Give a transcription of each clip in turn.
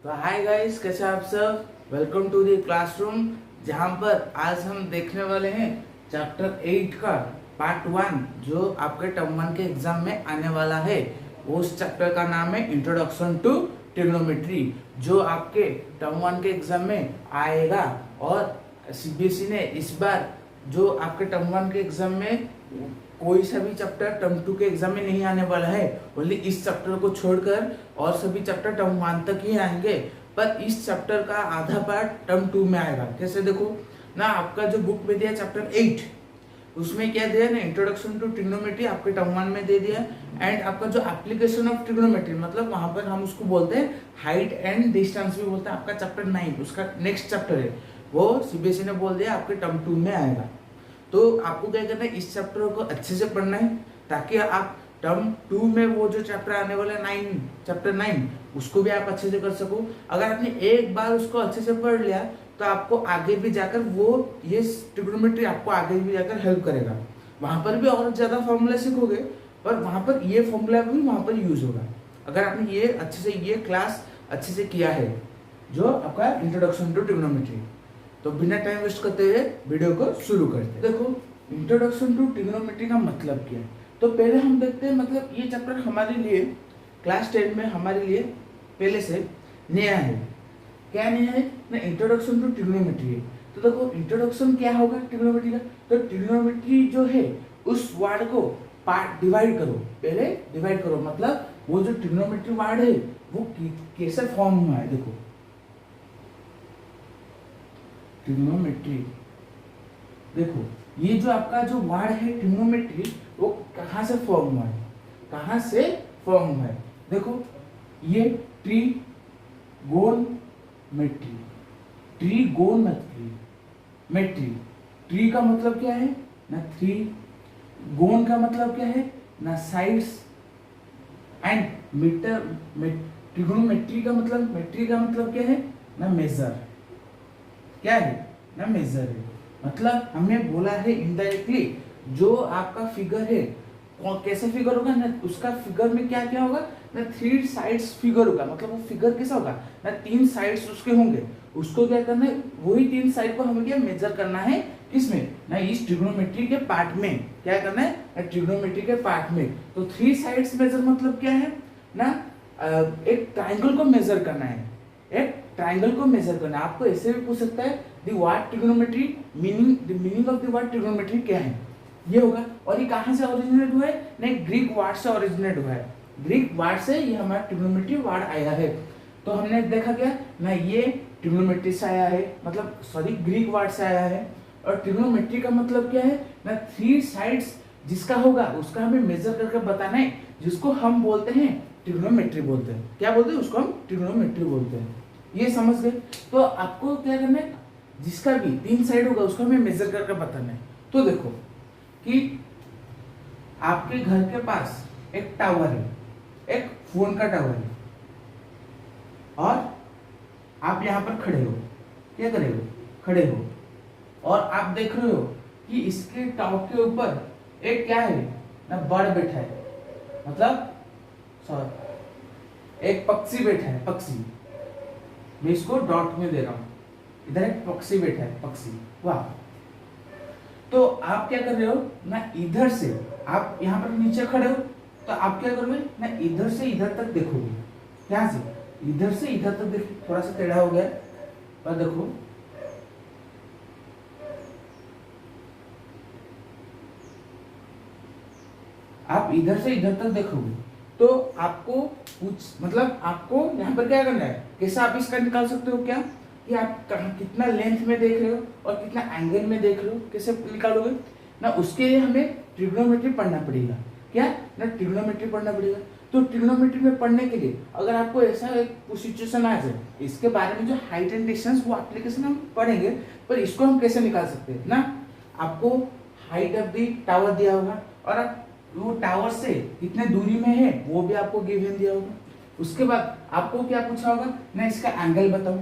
तो hi guys, कैसे आप सब। वेलकम टू द क्लासरूम, जहां पर आज हम देखने वाले हैं चैप्टर 8 का पार्ट 1 जो आपके टर्म 1 के एग्जाम में आने वाला है। उस चैप्टर का नाम है इंट्रोडक्शन टू ट्रिग्नोमेट्री, जो आपके टर्म 1 के एग्जाम में आएगा। और सीबीएसई ने इस बार जो आपके टर्म 1 के एग्जाम में कोई सा भी चैप्टर टर्म 2 के एग्जाम में नहीं आने वाला है, ओनली इस चैप्टर को छोड़कर और सभी चैप्टर टर्म 1 तक ही आएंगे। पर इस चैप्टर का आधा पार्ट टर्म 2 में आएगा। कैसे देखो ना, आपका जो बुक में दिया चैप्टर 8, उसमें क्या दिया ना, इंट्रोडक्शन टू ट्रिग्नोमेट्री आपके टर्म 1 में दे दिया। एंड आपका जो एप्लीकेशन ऑफ ट्रिग्नोमेट्री, मतलब वहां पर हम उसको बोलते हैं हाइट एंड डिस्टेंस भी बोलते हैं, आपका चैप्टर 9 उसका नेक्स्ट चैप्टर है, वो सीबीएसई ने बोल दिया आपके टर्म 2 में आएगा। तो आपको क्या करना है, इस चैप्टर को अच्छे से पढ़ना है ताकि आप टर्म 2 में वो जो चैप्टर आने वाला है चैप्टर 9 उसको भी आप अच्छे से कर सको। अगर आपने एक बार उसको अच्छे से पढ़ लिया तो आपको आगे भी जाकर वो ये ट्रिग्नोमेट्री आपको आगे भी जाकर हेल्प करेगा। वहां पर भी और ज्यादा फॉर्मूला सीखोगे, पर वहां पर ये फॉर्मूला भी वहां पर यूज होगा अगर आपने ये अच्छे से ये क्लास अच्छे से किया है, जो आपका इंट्रोडक्शन टू ट्रिग्नोमेट्री। तो बिना टाइम वेस्ट करते हुए वीडियो को शुरू करते हैं। देखो, इंट्रोडक्शन टू ट्रिग्नोमेट्री का मतलब क्या है, तो पहले हम देखते हैं। मतलब ये चैप्टर हमारे लिए क्लास 10 में हमारे लिए पहले से नया है। क्या नया है ना, इंट्रोडक्शन टू ट्रिग्नोमेट्री है। तो देखो इंट्रोडक्शन क्या होगा ट्रिग्नोमेट्री का, तो ट्रिग्नोमेट्री जो है उस वर्ड को पार्ट डिवाइड करो, पहले डिवाइड करो। मतलब वो जो ट्रिग्नोमेट्री वर्ड है वो कैसे फॉर्म हुआ है। देखो ट्रिग्नोमेट्री, देखो ये जो आपका जो वर्ड है ट्रिग्नोमेट्री, वो कहाँ से फॉर्म हुआ है, कहाँ से फॉर्म हुआ है। देखो ये ट्रीगोनमेट्री, ट्रीगोनमेट्री, ट्री का मतलब क्या है ना, थ्री, गोन का मतलब क्या है ना, साइड्स, एंड मीटर, ट्रिग्नोमेट्री का मतलब, मेट्री का मतलब क्या है ना, मेजर। क्या है ना, मेजर है। मतलब हमने बोला है इनडायरेक्टली, जो आपका फिगर है कैसे फिगर होगा ना, उसका फिगर में क्या क्या होगा ना, 3 साइड्स फिगर होगा। मतलब वो फिगर कैसा होगा ना, 3 साइड्स उसके होंगे। उसको क्या करना है, वही 3 साइड को हमें क्या मेजर करना है, किसमें ना, इस ट्रिग्नोमेट्री के पार्ट में। क्या करना है ना, ट्रिग्नोमेट्री के पार्ट में। तो 3 साइड्स मेजर मतलब क्या है ना, एक ट्राइंगल को मेजर करना है, एक ट्राइंगल को मेजर करना है। आपको ऐसे भी पूछ सकता है the word trigonometry, meaning of the word trigonometry क्या है, ये होगा। और ये कहाँ से ओरिजिनेट हुआ है नहीं, ग्रीक वर्ड से ओरिजिनेट हुआ है। ग्रीक वर्ड से ये हमारा ट्रिग्नोमेट्री वर्ड आया है। तो हमने देखा क्या ना, ये ट्रिग्नोमेट्री से आया है, मतलब सॉरी ग्रीक वर्ड से आया है। और ट्रिग्नोमेट्री का मतलब क्या है ना, 3 साइड्स जिसका होगा उसका हमें मेजर करके बताना है, जिसको हम बोलते हैं ट्रिग्नोमेट्री बोलते हैं। क्या बोलते हैं उसको, हम ट्रिग्नोमेट्री बोलते हैं। ये समझ गए। तो आपको क्या करना है, जिसका भी 3 साइड होगा उसको हमें मेजर करके बताना है। तो देखो कि आपके घर के पास एक टावर है, एक फोन का टावर है, और आप यहां पर खड़े हो, क्या करे हो, खड़े हो, और आप देख रहे हो कि इसके टावर के ऊपर एक क्या है ना, बर्ड बैठा है, मतलब सॉरी एक पक्षी बैठा है, पक्षी। मैं इसको डॉट में दे रहा हूं, इधर एक पक्षी बैठा है, पक्षी। वाह। तो आप क्या कर रहे हो ना, इधर से आप यहाँ पर नीचे खड़े हो, तो आप क्या करोगे ना, इधर से इधर तक देखोगे। क्या से इधर से इधर तक देखो, थोड़ा सा टेढ़ा हो गया, पर देखो आप इधर से इधर तक देखोगे। तो आपको कुछ मतलब आपको यहाँ पर क्या करना है, कैसे आप इसका निकाल सकते हो क्या, कि आप कितना लेंथ में देख रहे हो और कितना एंगल में देख रहे हो, कैसे निकालोगे ना, उसके लिए हमें ट्रिग्नोमेट्री पढ़ना पड़ेगा। क्या ना, ट्रिग्नोमेट्री पढ़ना पड़ेगा। तो ट्रिग्नोमेट्री में पढ़ने के लिए अगर आपको ऐसा एक सिचुएशन आ जाए, इसके बारे में जो हाइट एंड डिस्टेंस वो एप्लीकेशन हम पढ़ेंगे, पर इसको हम कैसे निकाल सकते हैं ना, आपको हाइट ऑफ द टावर दिया होगा, और आप वो टावर से कितने दूरी में है वो भी आपको गिवन दिया होगा। उसके बाद आपको क्या पूछा होगा ना, इसका एंगल बताओ,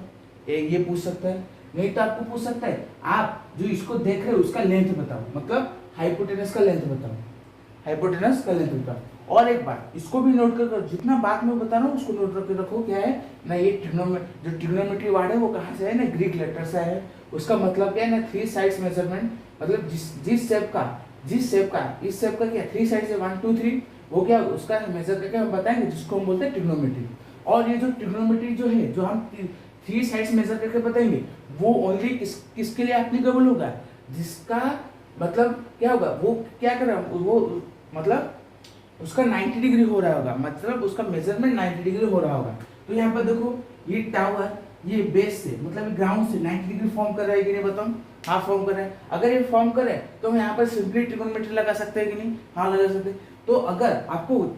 ये पूछ सकता है। नहीं तो आपको पूछ सकता है आप जो इसको देख रहे हो उसका लेंथ बताओ, मतलब हाइपोटेनस का लेंथ बताओ, हाइपोटेनस का लेंथ बताओ। और एक बात इसको भी नोट कर, जितना बात मैं बता रहा हूँ उसको नोट करके रखो। क्या है ना, ये जो ट्रिग्नोमेट्री वर्ड है वो कहाँ से है ना, ग्रीक लेटर से है। उसका मतलब क्या है ना, 3 साइड्स मेजरमेंट, मतलब जिस शेप का इस शेप का क्या 3 साइड से 1 2 3 वो क्या उसका मेजर करके हम बताएंगे, जिसको हम बोलते हैं ट्रिग्नोमेट्री। और ये जो ट्रिग्नोमेट्री जो है, जो हम 3 साइड्स मेजर करके बताएंगे, वो ओनली किसके लिए एप्लीकेबल होगा, जिसका मतलब क्या होगा, वो क्या कर रहा है, वो मतलब उसका 90 डिग्री हो रहा होगा, मतलब उसका मेजरमेंट 90 डिग्री हो रहा होगा। तो यहाँ पर देखो ये टावर ये बेस से मतलब ग्राउंड से 90 डिग्री फॉर्म कर रहा है कि नहीं बताओ, हाँ फॉर्म कर रहा है। अगर ये फॉर्म करे तो हम यहाँ पर सिंपली ट्रिग्नोमेट्री लगा सकते हैं कि नहीं, हाँ लगा सकते हैं। तो अगर आपको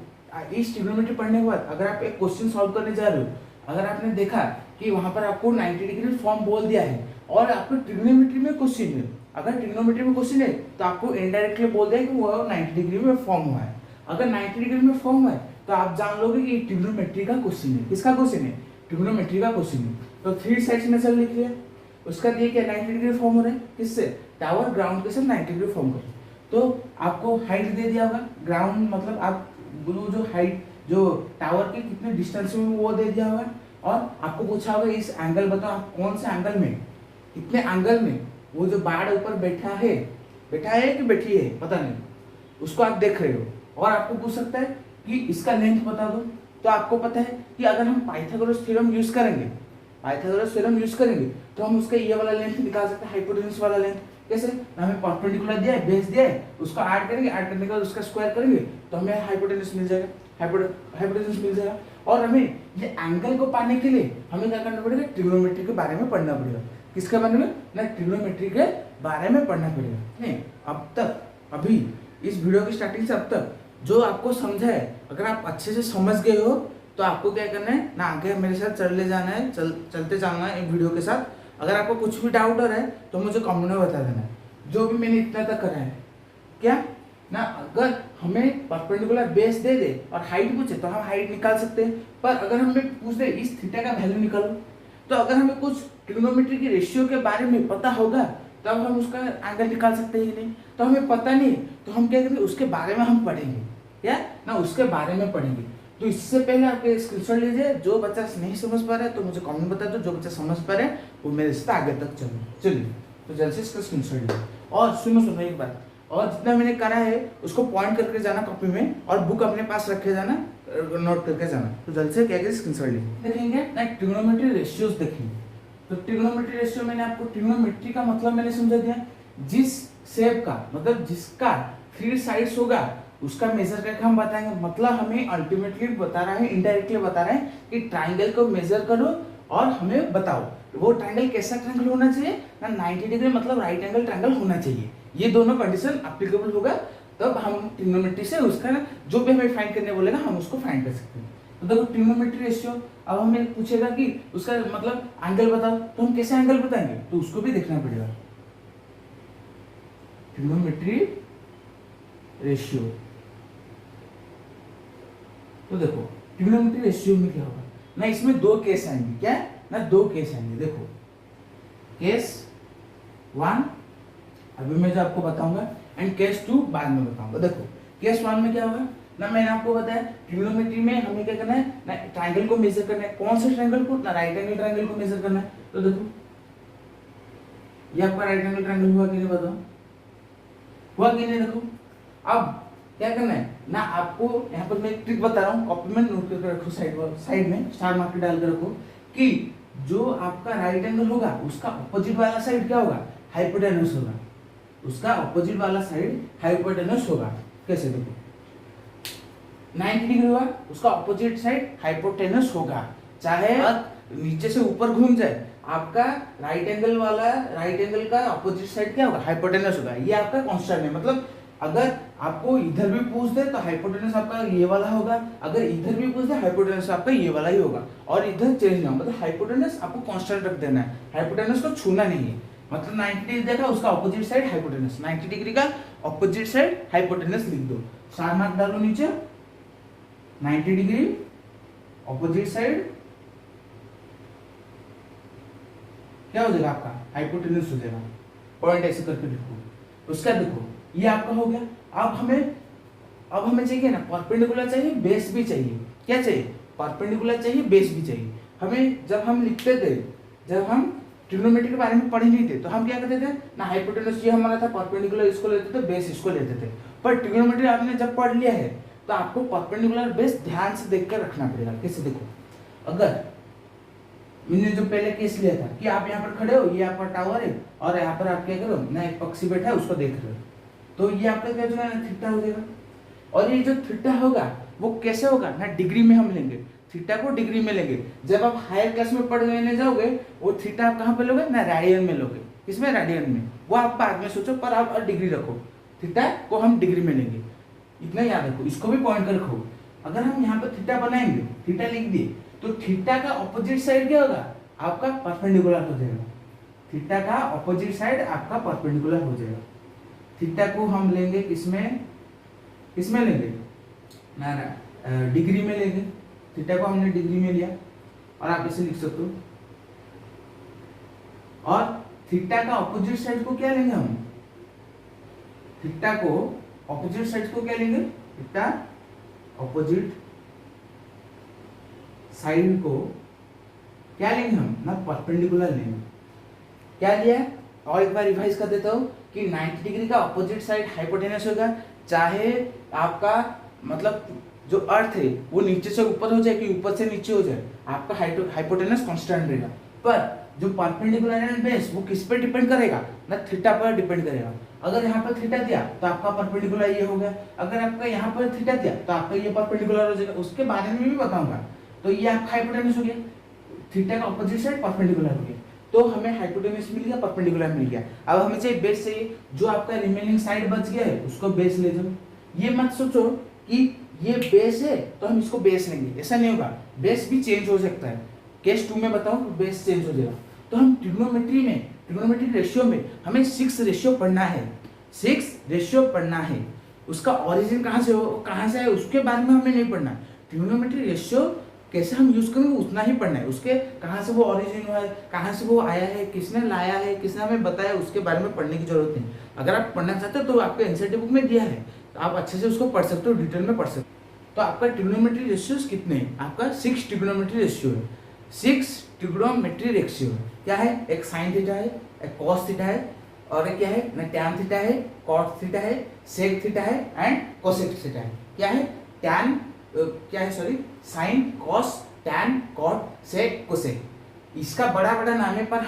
इस ट्रिग्नोमेट्री पढ़ने के बाद अगर आप एक क्वेश्चन सॉल्व करने जा रहे हो, अगर आपने देखा कि वहां पर आपको 90 डिग्री फॉर्म बोल दिया है और आपको ट्रिग्नोमेट्री में क्वेश्चन है, अगर ट्रिग्नोमेट्री में क्वेश्चन है तो आपको इनडायरेक्टली बोल दिया कि वो 90 डिग्री में फॉर्म हुआ है। अगर 90 डिग्री में फॉर्म हुआ है तो आप जान लोगे कि ट्रिग्नोमेट्री का क्वेश्चन है। किसका क्वेश्चन है, ट्रिग्नोमेट्री का क्वेश्चन है। तो 3 साइड्स में चल लिख लिया, उसका दिए क्या 90 डिग्री फॉर्म हो रहा है, किससे, टावर ग्राउंड के साथ 90 डिग्री फॉर्म कर। तो आपको हाइट दे दिया होगा, ग्राउंड मतलब आप जो हाइट जो टावर के कितने डिस्टेंस में वो दे दिया होगा। और आपको पूछा होगा इस एंगल बताओ, आप कौन से एंगल में, कितने एंगल में वो जो बाढ़ ऊपर बैठा है कि बैठी है पता नहीं, उसको आप देख रहे हो। और आपको पूछ सकता है कि इसका लेंथ बता दो। तो आपको पता है कि अगर हम पाइथागोरस थ्योरम यूज करेंगे तो हम उसका ये वाला लेंथ निकाल सकते हैं, हाइपोटेन्यूस वाला लेंथ। कैसे, हमें परपेंडिकुलर दिया है, बेस दिया है, उसका ऐड करेंगे, ऐड करने के बाद उसका स्क्वायर करेंगे तो हमें हाइपोटेन्यूस मिल जाएगा, हाइपोटेन्यूस मिल जाएगा। और हमें ये एंगल को पाने के लिए हमें क्या करना पड़ेगा, ट्रिग्नोमेट्री के बारे में पढ़ना पड़ेगा। किसके बारे में ना, ट्रिग्नोमेट्री के बारे में पढ़ना पड़ेगा। नहीं अब तक, अभी इस वीडियो की स्टार्टिंग से अब तक जो आपको समझा है, अगर आप अच्छे से समझ गए हो तो आपको क्या करना है ना, आगे मेरे साथ चलते जाना है, चलते जाना है एक वीडियो के साथ। अगर आपको कुछ भी डाउट हो रहा है तो मुझे कमेंट में बता देना। जो भी मैंने इतना तक करा है क्या ना, अगर हमें परपेंडिकुलर बेस दे दे और हाइट पूछे तो हम हाइट निकाल सकते हैं। पर अगर हमें पूछ दे इस थीटा का वैल्यू निकालो, तो अगर हमें कुछ ट्रिग्नोमेट्री की रेशियो के बारे में पता होगा तब हम उसका एंगल निकाल सकते हैं कि नहीं। तो हमें पता नहीं तो हम क्या करेंगे, उसके बारे में हम पढ़ेंगे, क्या ना उसके बारे में पढ़ेंगे। तो इससे पहले आप स्क्रीनशॉट लीजिए। जो बच्चा नहीं समझ पा रहा है तो मुझे कमेंट बता दो, जो बच्चा समझ पा रहा है वो मेरे से आगे तक चलिए। तो जल्द से इसका स्क्रीनशॉट लीजिए। और सुनो एक बात, और जितना मैंने करा है उसको पॉइंट करके जाना कॉपी में, और बुक अपने पास रखे जाना, नोट करके जाना। तो जल्द से क्या करें, स्क्रीनशॉट लीजिए। देखेंगे ना ट्रिग्नोमेट्री रेशियोज देखेंगे। तो ट्रिग्नोमेट्री रेशियो मैंने आपको, ट्रिग्नोमेट्री का मतलब मैंने समझा दिया, जिस शेप का मतलब जिसका 3 साइड्स होगा उसका मेजर करके हम बताएंगे। मतलब हमें अल्टीमेटली बता रहा है, इनडायरेक्टली बता रहा है कि ट्राइंगल को मेजर करो और हमें बताओ वो ट्राइंगल कैसा ट्राइंगल होना चाहिए ना, 90 डिग्री मतलब राइट एंगल ट्राइंगल होना चाहिए। ये दोनों कंडीशन एप्लीकेबल होगा तब हम ट्रिग्नोमेट्री से उसका ना जो भी हमें फाइंड करने बोलेगा हम उसको फाइंड कर सकते हैं। तो देखो ट्रिग्नोमेट्री रेशियो, अब हमें पूछेगा कि उसका मतलब एंगल बताओ, तो हम कैसे एंगल बताएंगे, तो उसको भी देखना पड़ेगा। ट्रिग्नोमेट्री रेशियो, तो देखो ट्रिग्नोमेट्री रेशियो में क्या होगा ना, इसमें 2 केस आएंगे। क्या ना, 2 केस आएंगे। देखो केस 1 अभी मैं जो आपको बताऊंगा एंड केस 2 बाद में बताऊंगा। देखो केस 1 में क्या होगा ना, मैंने आपको बताया ट्रिग्नोमेट्री में हमें क्या करना है ना, ट्राइंगल को मेजर करना है। कौन से ट्राइंगल को ना, राइट एंगल ट्राइंगल को मेजर करना है। तो देखो ये आपका राइट एंगल ट्राइंगल हुआ कि नहीं, बताओ हुआ कि नहीं। देखो अब क्या करना है ना, आपको यहाँ पर मैं एक ट्रिक बता रहा हूँ, कॉपी में नोट करके रखो, साइड में स्टार मार्क डाल कर रखो कि जो आपका राइट एंगल होगा उसका अपोजिट वाला साइड क्या होगा, हाइपोटेन्यूस होगा। उसका अपोजिट वाला साइड हाइपोटेन्यूस होगा। कैसे, देखो 90 डिग्री हुआ, उसका अपोजिट साइड हाइपोटेन्यूस होगा। चाहे नीचे से ऊपर घूम जाए, आपका राइट एंगल का अपोजिट साइड क्या होगा, हाइपोटेन्यूस होगा। ये आपका कांस्टेंट है। मतलब अगर आपको इधर भी पूछ दे तो हाइपोटेन्यूस आपका ये वाला होगा, अगर इधर भी पूछ दे हाइपोटेन्यूस आपका ये वाला ही होगा, और इधर चेंज ना, मतलब हाइपोटेन्यूस आपको कांस्टेंट रख देना है, हाइपोटेन्यूस को छूना नहीं है। मतलब 90 डिग्री देखा, उसका ऑपोजिट साइड हाइपोटेन्यूस, 90 डिग्री का ऑपोजिट साइड हाइपोटेन्यूस लिख दो, स्टार मार्क डालो नीचे, 90 डिग्री ऑपोजिट साइड क्या हो जाएगा आपका, हाइपोटेन्यूस हो जाएगा। पॉइंट ऐसे करके लिखो। उसका देखो ये आपका हो गया। अब हमें अब हमें चाहिए ना परपेंडिकुलर चाहिए, बेस भी चाहिए। क्या चाहिए? परपेंडिकुलर चाहिए, बेस भी चाहिए। हमें जब हम लिखते थे, जब हम ट्रिग्नोमेट्री के बारे में पढ़े नहीं थे, तो हम क्या करते थे ना, हाइपोटेनस ये हमारा था, परपेंडिकुलर इसको लेते थे, बेस इसको लेते थे। पर ट्रिग्नोमेट्री आपने जब पढ़ लिया है तो आपको परपेंडिकुलर बेस ध्यान से देख कर रखना पड़ेगा। कैसे? देखो, अगर मैंने जो पहले केस लिया था कि आप यहाँ पर खड़े हो, ये आपका टावर है और यहाँ पर आप क्या करो ना, एक पक्षी बैठा है उसको देख रहे हो, तो ये आपका क्या जो है थीटा हो जाएगा। और ये जो थीटा होगा वो कैसे होगा ना, डिग्री में हम लेंगे, थीटा को डिग्री में लेंगे। जब आप हायर क्लास में पढ़ने जाओगे वो थीटा आप कहाँ पे लोगे ना, रेडियन में लोगे। किसमें? रेडियन में। वो आप बाद में सोचो, पर आप डिग्री रखो, थीटा को हम डिग्री में लेंगे, इतना याद रखो। इसको भी पॉइंट कर रखो। अगर हम यहाँ पर थीटा बनाएंगे, थीटा लिख दिए, तो थीटा का ऑपोजिट साइड क्या होगा? आपका परपेंडिकुलर हो जाएगा। थीटा का ऑपोजिट साइड आपका परपेंडिकुलर हो जाएगा। थीटा को हम लेंगे किसमें? किसमें लेंगे ना, डिग्री में लेंगे। थीटा को हमने डिग्री में लिया और आप इसे लिख सकते हो। और थीटा का ऑपोजिट साइड को क्या लेंगे हम? थीटा को ऑपोजिट साइड को क्या लेंगे? थीटा ऑपोजिट साइड को क्या लेंगे हम ना, परपेंडिकुलर लेंगे। क्या लिया? और एक बार रिवाइज कर देता हूं कि 90 डिग्री का ऑपोजिट साइड हाइपोटेनस होगा, चाहे आपका मतलब जो अर्थ है वो नीचे से ऊपर हो जाए कि ऊपर से नीचे हो जाए, आपका हाइपोटेनस कांस्टेंट रहेगा। पर जो परपेंडिकुलर एंड बेस वो किस पर डिपेंड करेगा ना, थीटा पर डिपेंड करेगा। अगर यहाँ पर थीटा दिया तो आपका परपेंडिकुलर ये हो गया, अगर आपका यहाँ पर थीटा दिया तो आपका ये परपेंडिकुलर हो जाएगा। उसके बारे में भी बताऊंगा। तो ये आपका हाइपोटेनस हो गया, थीटा का ऑपोजिट साइड परपेंडिकुलर हो गया, तो हमें हाइपोटेनस मिल गया, परपेंडिकुलर मिल गया। अब हमें चाहिए बेस चाहिए, जो आपका रिमेनिंग साइड बच गया है उसको बेस ले जाओ। ये मत सोचो कि ये बेस है तो हम इसको बेस लेंगे, ऐसा नहीं होगा। बेस भी चेंज हो सकता है। केस 2 में बताऊं तो बेस चेंज हो जाएगा। तो हम ट्रिग्नोमेट्री में, ट्रिग्नोमेट्रिक रेशियो में हमें 6 रेशियो पढ़ना है, 6 रेशियो पढ़ना है। उसका ओरिजिन कहाँ से हो, कहाँ से है, उसके बारे में हमें नहीं पढ़ना। ट्रिग्नोमेट्रिक रेशियो कैसे हम यूज करेंगे उतना ही पढ़ना है। उसके कहाँ से वो ओरिजिन हुआ है, कहाँ से वो आया है, किसने लाया है, किसने हमें बताया, उसके बारे में पढ़ने की जरूरत नहीं। अगर आप पढ़ना चाहते हो तो आपके एनसीईआरटी बुक में दिया है, तो आप अच्छे से उसको पढ़ सकते हो, डिटेल में पढ़ सकते हो। तो आपका ट्रिग्नोमेट्री रेशियोज कितने हैं? आपका 6 ट्रिग्नोमेट्री रेशियो है। 6 ट्रिग्नोमेट्री रेशियो है। क्या है? एक साइन थीटा है, एक कॉस थीटा है, और एक क्या है ना, टैन थीटा है, कॉट थीटा है, सेक थीटा है एंड कोसेक थीटा है। क्या है? टैन क्या है, sorry, sine, cos, tan, cot, sec, cosec. इसका बड़ा बड़ा नाम है, पर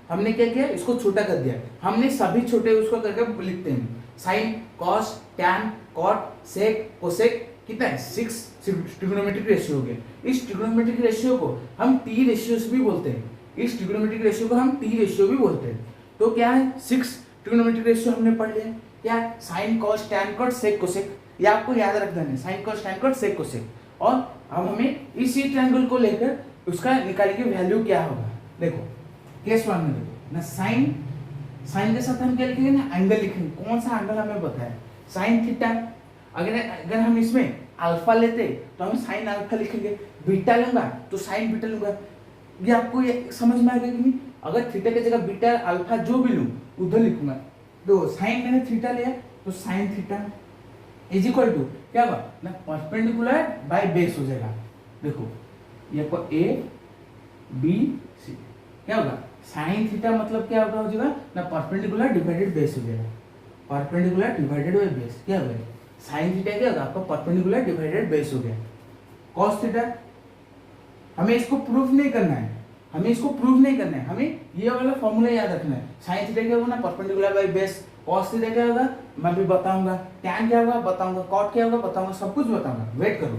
हमने क्या किया, इसको छोटा कर दिया। हमने सभी छोटे उसको करके लिखते हैं। Sign, cos, tan, cot, sec, cosec, कितना है? 6 ट्रिग्नोमेट्रिक रेशियो हो गया। इस ट्रिग्नोमेट्रिक रेशियो को हम टी रेशियोस भी बोलते हैं। इस ट्रिग्नोमेट्रिक रेशियो को हम टी रेशियो भी बोलते हैं। तो क्या है? 6 ट्रिग्नोमेट्रिक रेशियो हमने पढ़ लिया। क्या? Sign, cos, tan, cot, sec, cosec. ये आपको याद रखना है, sign, cos, tan, cot, sec, cosec. और अब हमें इसी ट्रायंगल को लेकर उसका निकालने की वैल्यू क्या होगा। देखो केस 1 में देखो ना, साइन, साइन के साथ हम क्या लिखेंगे ना, एंगल लिखेंगे। कौन सा एंगल हमें पता है? Sine theta. अगर हम इसमें अल्फा लेते तो हम साइन अल्फा लिखेंगे, बीटा लूंगा तो साइन बीटा लूंगा। ये आपको ये समझ में आएगा कि नहीं? अगर थीटा की जगह बीटा अल्फा जो भी लूं उधर लिखूंगा। तो साइन मैंने थीटा लिया तो sine theta is equal to क्या होगा ना, परपेंडिकुलर बाय बेस हो जाएगा। देखो ये आपको ए बी सी क्या होगा, साइन थीटा मतलब क्या होगा हो जाएगा ना, परपेंडिकुलर डिवाइडेड बेस हो जाएगा। परपेंडिकुलर डिवाइडेड बाय बेस क्या होगा, साइन थीटा क्या होगा आपका परपेंडिकुलर डिवाइडेड बेस हो गया। कॉस थीटा हमें इसको प्रूफ नहीं करना है, हमें इसको प्रूफ नहीं करना है, हमें ये वाला फॉर्मूला याद रखना है। साइन थीटा क्या होगा ना, perpendicular by base. Cos theta क्या होगा मैं भी बताऊंगा, टैन क्या होगा बताऊंगा, कॉट क्या होगा बताऊंगा, सब कुछ बताऊंगा, वेट करो।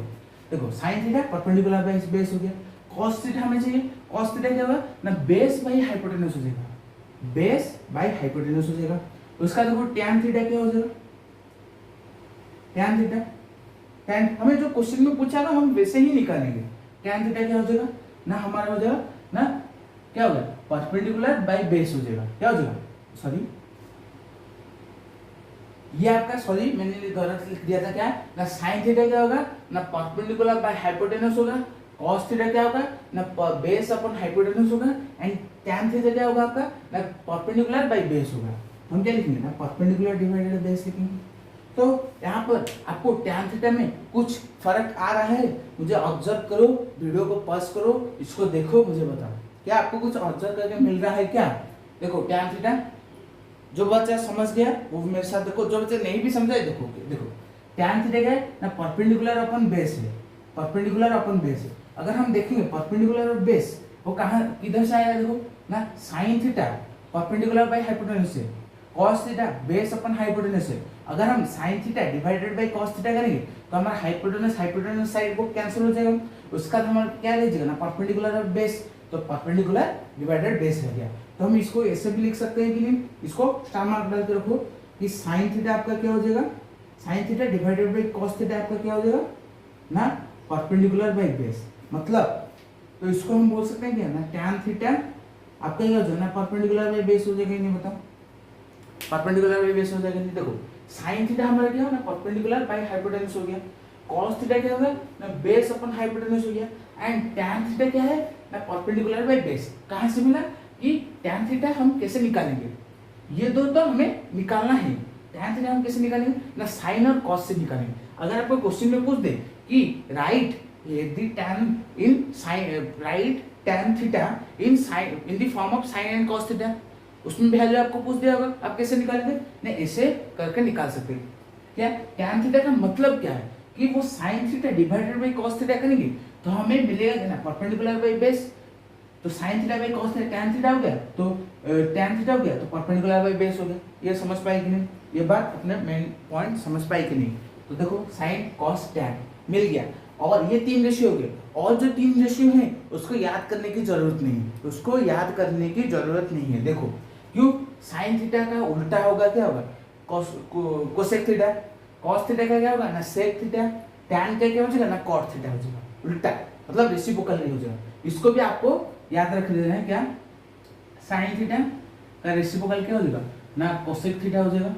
देखो sine theta perpendicular by base हो गया। कॉस थीटा हमें चाहिए, कॉस थीटा क्या होगा ना, बेस बाय हाइपोटेन्यूज हो जाएगा, बेस बाय हाइपोटेन्यूज हो जाएगा। उसका देखो टैन थीटा क्या हो जाएगा, टैन थीटा, टैन हमें जो क्वेश्चन में पूछा ना हम वैसे ही निकालेंगे। टैन थीटा क्या हो जाएगा ना, हमारा हो जाएगा ना क्या होगा, परपेंडिकुलर बाय बेस हो जाएगा। क्या हो जाएगा, सॉरी ये आपका, सॉरी मैंने गलत लिख दिया था, क्या ना साइन थीटा क्या होगा ना, परपेंडिकुलर बाय हाइपोटेन्यूज होगा। कॉस थीटा क्या होगा ना, बेस अपॉन हाइपोटेन्यूज होगा। एंड टैन थीटा क्या होगा आपका ना, परपेंडिकुलर बाय बेस होगा। हम क्या लिखेंगे ना, परपेंडिकुलर डिवाइडेड बेस लिखेंगे। तो यहाँ पर आपको tan थीटा में कुछ फर्क आ रहा है, मुझे ऑब्जर्व करो, वीडियो को पॉज करो, इसको देखो, मुझे बताओ क्या आपको कुछ ऑब्जर्व करके मिल रहा है क्या। देखो tan थीटा, जो बच्चा समझ गया वो मेरे साथ देखो, जो बच्चे नहीं भी समझे देखो देखो tan थीटा क्या है ना, परपेंडिकुलर अपन बेस है, परपेंडिकुलर अपन बेस है। अगर हम देखेंगे परपेंडिकुलर और बेस वो कहाँ किधर से आएगा, देखो ना sin theta perpendicular by hypotenuse है, cos थीटा बेस अपन हाइपोटेन्यूज है। अगर हम sin theta divided by cos theta करेंगे तो हमारा हाइपोटेन्यूज साइड को कैंसिल हो जाएगा, उसका हमारा क्या रह जाएगा ना, परपेंडिकुलर और बेस, तो परपेंडिकुलर डिवाइडेड बेस रह गया। तो हम इसको ऐसे भी लिख सकते हैं कि नहीं, इसको स्टार मार्क डाल के रखो कि sin थीटा आपका क्या हो जाएगा, sin theta divided by cos theta आपका क्या हो जाएगा ना, परपेंडिकुलर बाय बेस। मतलब तो इसको हम बोल सकते हैं क्या ना, tan थीटा आपका क्या हो जाएगा ना, परपेंडिकुलर बाय बेस हो जाएगा, नहीं बताओ, परपेंडिकुलर बाय बेस हो जाएगा। नहीं देखो sin थीटा हमारा क्या हो ना, परपेंडिकुलर बाय हाइपोटेन्यूज हो गया, cos थीटा क्या होगा ना, बेस अपन हाइपोटेन्यूज हो गया, एंड tan थीटा क्या है ना, परपेंडिकुलर बाय बेस। कहां से मिला कि tan थीटा हम कैसे निकालेंगे, ये दो तो हमें निकालना है, tan थीटा हम कैसे निकालेंगे ना, sin और cos से निकालेंगे। अगर आपको क्वेश्चन में पूछ दे कि राइट यदि tan in sin right tan theta in sin in the form of sin and cos theta, उसमें वैल्यू आपको पूछ दिया होगा, आप कैसे निकालेंगे, नहीं ऐसे करके निकाल सकते हैं। क्या tan थीटा का मतलब क्या है कि वो sin theta divided by cos theta करेंगे तो हमें मिलेगा ना, परपेंडिकुलर बाय बेस, तो sin theta by cos theta tan theta हो गया, तो tan थीटा हो गया तो परपेंडिकुलर बाय बेस हो गया। ये समझ पाए कि नहीं, ये बात अपने मेन पॉइंट समझ पाए कि नहीं। तो देखो sin cos tan मिल गया, और ये 3 रेशियो हो गए, और जो 3 रेशियो है उसको याद करने की जरूरत नहीं है, उसको याद करने की जरूरत नहीं है। देखो क्यों, sin थीटा का उल्टा होगा क्या होगा, कोसेक थीटा, cos थीटा का क्या होगा ना, सेक थीटा, tan का क्या हो जाएगा ना, cot थीटा हो जाएगा, उल्टा मतलब रेसिप्रोकल नहीं हो जाएगा। इसको भी आपको याद रख लेना है क्या, sin थीटा का रेसिप्रोकल क्या हो जाएगा ना, कोसेक थीटा हो जाएगा।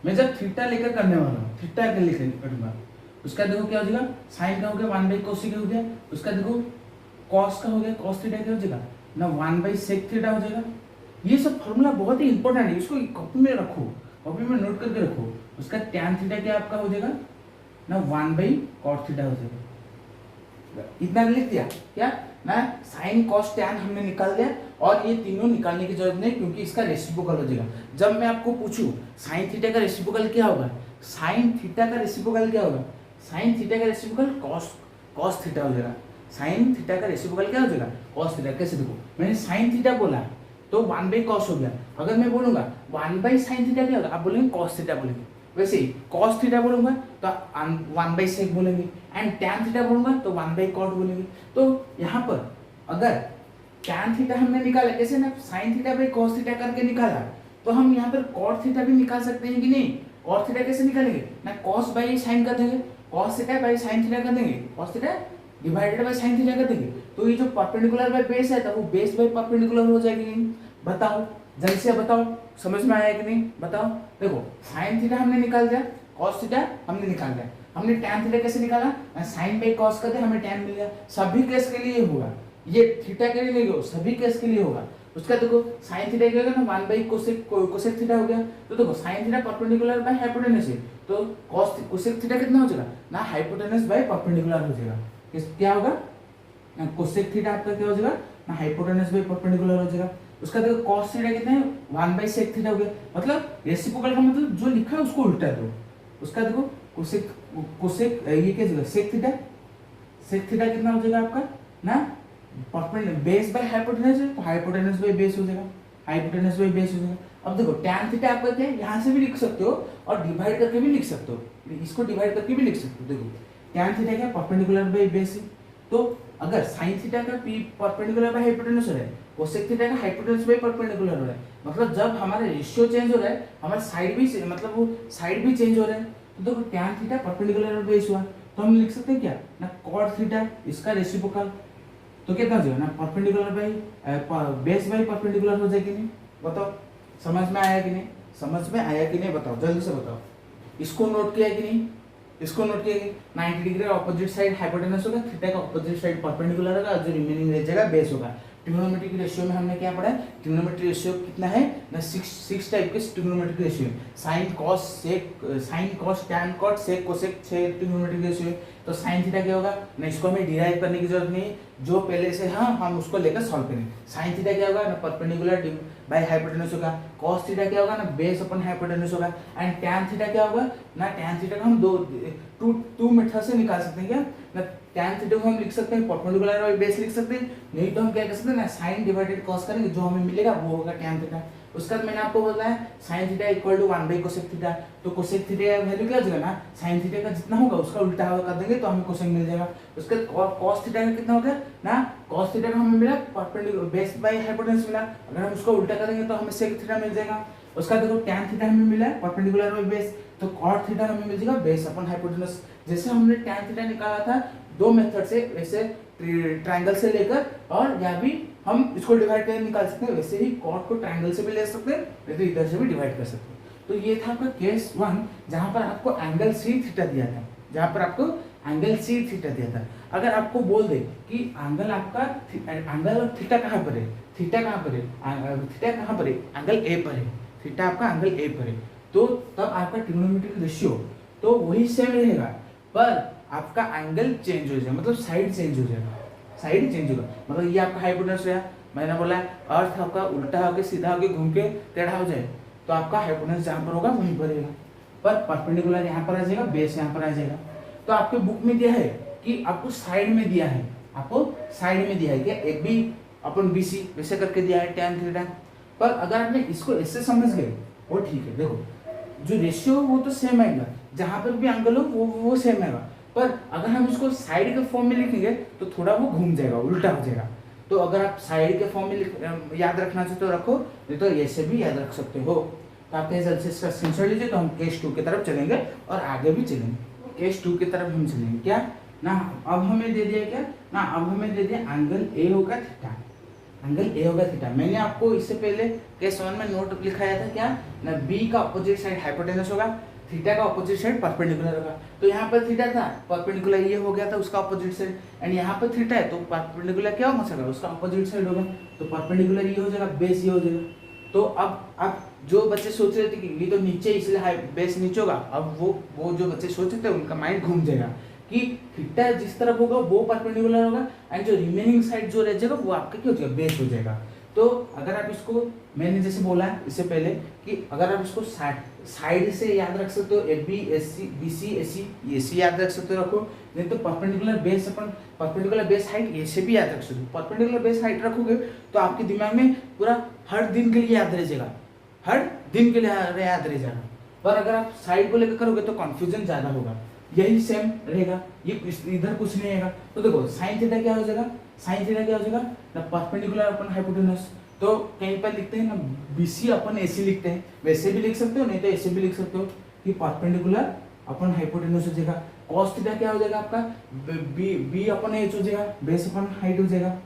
मैं जब थीटा लेकर करने वाला हूँ, थीटा के लेकर करूंगा, उसका देखो क्या हो जाएगा, sin का हो गया 1/cos हो गया, उसका देखो cos का हो गया, cos थीटा क्या हो जाएगा ना, 1/sec थीटा हो जाएगा। ये सब फॉर्मूला बहुत ही इंपॉर्टेंट है, इसको कॉपी में रखो, कॉपी में नोट करके रखो। उसका tan थीटा क्या आपका हो जाएगा ना, 1/cot थीटा हो जाएगा। इतना लिख दिया क्या ना, sin cos tan हमने निकाल दिया, और ये तीनों निकालने की जरूरत नहीं क्योंकि इसका रेसिप्रोकल हो जाएगा। जब मैं आपको पूछूं sin थीटा का रेसिप्रोकल क्या होगा, sin थीटा का रेसिप्रोकल क्या होगा, sin थीटा का रेसिप्रोकल cos थीटा हो जाएगा, sin थीटा का रेसिप्रोकल क्या हो जाएगा, cos थीटा। कैसे देखो, मैंने sin थीटा बोला तो 1/cos हो गया, अगर मैं बोलूंगा 1/sin थीटा क्या होगा, आप बोलेंगे cos थीटा बोलेंगे, वैसे ही cos थीटा बोलूंगा तो 1/sec बोलेंगे, एंड tan थीटा बोलूंगा तो 1/cot बोलेंगे। तो यहाँ पर अगर tan थीटा हमने निकाला कैसे ना, sin theta by cos theta करके निकाला, तो हम यहाँ पर cot थीटा भी निकाल सकते हैं कि नहीं। cot थीटा कैसे निकालेंगे ना, cos बाय sin कर देंगे, cos theta by sin theta कर देंगे, cos theta divided by sin theta कर देंगे, तो ये जो परपेंडिकुलर बाय बेस है तो वो बेस बाय परपेंडिकुलर हो जाएगी। नहीं बताओ, जल्दी से बताओ, समझ में आया कि नहीं बताओ। देखो sin थीटा हमने निकाल दिया, cos थीटा हमने निकाल दिया, हमने tan थीटा कैसे निकाला, sin बाय cos कर दिया, हमें tan मिल गया। सभी केस के लिए होगा, ये थीटा के लिए नहीं होगा, सभी केस के लिए होगा। उसका देखो sin थीटा क्या होगा ना, 1/cosec थीटा हो गया, तो देखो sin theta perpendicular by hypotenuse है, तो cosec थीटा कितना हो जाएगा ना, हाइपोटेन्यूज बाय परपेंडिकुलर हो जाएगा। क्या होगा ना, कोसेक थीटा आपका क्या हो जाएगा ना, हाइपोटेन्यूज बाय परपेंडिकुलर हो जाएगा। उसका देखो cos थीटा कितना है, 1/sec थीटा हो गया, मतलब रेसिप्रोकल का मतलब जो लिखा है उसको उल्टा दो। उसका देखो कोसेक ये क्या होगा, सेक थीटा कितना हो जाएगा आपका ना, बेस बाय हाइपोटेन्यूज है तो हाइपोटेन्यूज बाय बेस हो जाएगा, हाइपोटेन्यूज बाय बेस हो जाएगा। अब देखो tan थीटा आपका क्या है, यहाँ से भी लिख सकते हो और डिवाइड करके भी लिख सकते हो, इसको डिवाइड करके भी लिख सकते हो। देखो tan थीटा क्या परपेंडिकुलर बाय बेस है, तो अगर sin थीटा का परपेंडिकुलर बाय हाइपोटेन्यूज हो रहा है, कोसेक थीटा का हाइपोटेन्यूज बाय परपेंडिकुलर हो रहा है, मतलब जब हमारा रेशियो चेंज हो रहा है हमारा साइड भी मतलब वो साइड भी चेंज हो रहा है, तो देखो tan theta perpendicular by base हुआ, तो हम लिख सकते हैं क्या ना, cot थीटा इसका रेसिप्रोकल, तो कितना हो जाएगा ना, perpendicular by base by perpendicular हो जाएगी। नहीं बताओ, समझ में आया कि नहीं, समझ में आया कि नहीं बताओ, जल्दी से बताओ। इसको नोट किया कि नहीं, इसको नोट किया कि 90 डिग्री ऑपोजिट साइड हाइपोटेन्यूज होगा, थीटा का ऑपोजिट साइड परपेंडिकुलर होगा, जो रिमेनिंग रह जाएगा बेस होगा। ट्रिग्नोमेट्रिक रेशियो में हमने क्या पढ़ा है, ट्रिग्नोमेट्रिक रेशियो कितना है ना, सिक्स टाइप के trigonometric ratio, sine cos sec, sine cos tan cot sec cosec, 6 trigonometric ratio है। तो साइन थीटा क्या होगा ना, इसको हमें डिराइव करने की जरूरत नहीं, जो पहले से हम उसको लेकर सॉल्व करेंगे। साइन थीटा क्या होगा ना, परपेंडिकुलर बाय हाइपोटेन्यूज होगा। कॉस थीटा क्या होगा ना, बेस अपन हाइपोटेन्यूज होगा। एंड टैन थीटा क्या होगा ना, टैन थीटा को हम टू मेथड से निकाल सकते हैं क्या ना, टैन थीटा को हम लिख सकते हैं परपेंडिकुलर बाय बेस लिख सकते हैं, नहीं तो हम क्या कर सकते हैं ना, साइन डिवाइडेड कॉस करेंगे, जो हमें मिलेगा वो होगा टैन थीटा। उसके बाद मैंने आपको बोला है sine theta equal to 1 by cosec theta, तो कोसेक थीटा का वैल्यू क्या हो जाएगा ना, साइन थीटा का जितना होगा उसका उल्टा कर देंगे तो हमें कोसेक मिल जाएगा। उसके बाद कॉस थीटा का कितना होगा ना, कॉस थीटा का हमें मिला परपेंडिकुलर बेस बाय हाइपोटेन्यूज मिला, अगर हम उसको उल्टा करेंगे तो हमें सेक थीटा मिल जाएगा। उसका देखो टैन थीटा हमें मिला है परपेंडिकुलर बाय बेस, तो कॉट थीटा हमें मिल जाएगा बेस अपन हाइपोटेन्यूज। जैसे हमने टैन थीटा निकाला था दो मेथड से, वैसे ट्रायंगल से लेकर और या भी हम इसको डिवाइड करके निकाल सकते हैं, वैसे ही कॉट को ट्रायंगल से भी ले सकते हैं, नहीं तो इधर से भी डिवाइड कर सकते हैं। तो ये था आपका केस 1 जहां पर आपको एंगल सी थीटा दिया था, जहां पर आपको एंगल सी थीटा दिया था। अगर आपको बोल दे कि एंगल आपका एंगल और थीटा कहां पर है, थीटा कहां पर है, थीटा कहां पर है, एंगल ए पर है, थीटा आपका एंगल ए पर है, तो तब आपका ट्रिग्नोमेट्रिक रेशियो तो वही सेम रहेगा, पर आपका एंगल चेंज हो जाएगा, मतलब साइड चेंज हो जाएगा, साइड चेंज होगा। मतलब ये आपका हाइपोटेन्यूज है, मैंने बोला अर्थ आपका उल्टा होके सीधा होके घूम के टेढ़ा हो जाए तो आपका हाइपोटेन्यूज जहां पर होगा वहीं पर रहेगा, पर परपेंडिकुलर यहाँ पर आ जाएगा, बेस यहाँ पर आ जाएगा। तो आपके बुक में दिया है कि आपको साइड में दिया है, आपको साइड में दिया है क्या, एक बी अपन बी सी वैसे करके दिया है टैन थीटा, पर अगर आपने इसको ऐसे समझ गए वो ठीक है। देखो जो रेशियो वो तो सेम आएगा, जहां पर भी एंगल हो वो सेम आएगा, पर अगर हम इसको साइड के फॉर्म में लिखेंगे तो थोड़ा वो घूम जाएगा, उल्टा हो जाएगा। तो अगर आप साइड के फॉर्म में याद रखना चाहते तो रखो, नहीं तो ऐसे भी याद रख सकते हो। तो आप जल्द से इसका स्क्रीनशॉट लीजिए, तो हम केस 2 की तरफ चलेंगे और आगे भी चलेंगे। केस 2 की तरफ हम चलेंगे क्या ना, अब हमें दे दिया क्या ना, अब हमें दे दिया एंगल ए होगा थीटा, एंगल ए होगा थीटा। मैंने आपको इससे पहले केस 1 में नोट लिखाया था क्या ना, बी का अपोजिट साइड हाइपोटेन्यूज होगा, थीटा का अपोजिट साइड परपेंडिकुलर होगा। तो यहाँ पर थीटा था, परपेंडिकुलर ये हो गया था उसका अपोजिट साइड, एंड यहाँ पर थीटा है तो परपेंडिकुलर क्या हो सकता है, उसका अपोजिट साइड होगा, तो परपेंडिकुलर ये हो जाएगा, बेस ये हो जाएगा। तो अब जो बच्चे सोच रहे थे कि ये तो नीचे इसलिए बेस नीचे होगा, अब वो जो बच्चे सोच रहे थे उनका माइंड घूम जाएगा कि थीटा जिस तरफ होगा वो परपेंडिकुलर होगा, एंड जो रिमेनिंग साइड जो रह जाएगा वो आपका क्या हो जाएगा, बेस हो जाएगा। तो अगर आप इसको, मैंने जैसे बोला इससे पहले कि अगर आप इसको साइड से याद रख सकते हो, A B S C B C A C याद रख सकते हो, रखो, नहीं तो परपेंडिकुलर बेस अपन परपेंडिकुलर बेस हाइट ऐसे भी याद रख सकते हो। परपेंडिकुलर बेस हाइट रखोगे तो आपके दिमाग में पूरा हर दिन के लिए याद रह जाएगा, हर दिन के लिए याद रह जाएगा। पर अगर आप साइड को लेकर करोगे तो कंफ्यूजन ज्यादा होगा, यही सेम रहेगा, ये इधर कुछ नहीं आएगा। तो देखो साइन थीटा क्या हो जाएगा, साइन थीटा क्या हो जाएगा ना, परपेंडिकुलर अपन हाइपोटेन्यूज, तो कहीं पर लिखते हैं ना बीसी अपन एसी लिखते हैं, वैसे भी लिख सकते हो, नहीं तो ऐसे भी लिख सकते हो कि परपेंडिकुलर अपन हाइपोटेन्यूज हो जाएगा। कॉस थीटा क्या हो जाएगा आपका, बी अपन एच हो जाएगा, बेस अपन हाइट हो जाएगा।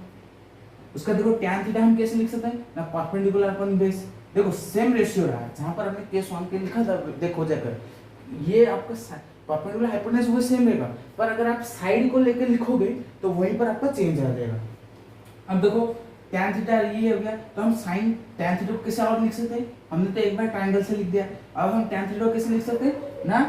उसका देखो टैन थीटा हम कैसे लिख सकते हैं ना, परपेंडिकुलर अपन बेस, देखो सेम रेशियो रहा है, जहां पर हमने केस 1 के लिखा था, देखो जाकर ये आपका परपेंडिकुलर हाइपोटेन्यूज वो सेम रहेगा, पर अगर आप साइड को लेकर लिखोगे तो वहीं पर आपका चेंज आ जाएगा। अब देखो टैन थीटा ये हो गया, तो हम साइन टैन थीटा को कैसे और लिख सकते हैं, हमने तो एक बार ट्रायंगल से लिख दिया, अब हम टैन थीटा को कैसे लिख सकते हैं ना,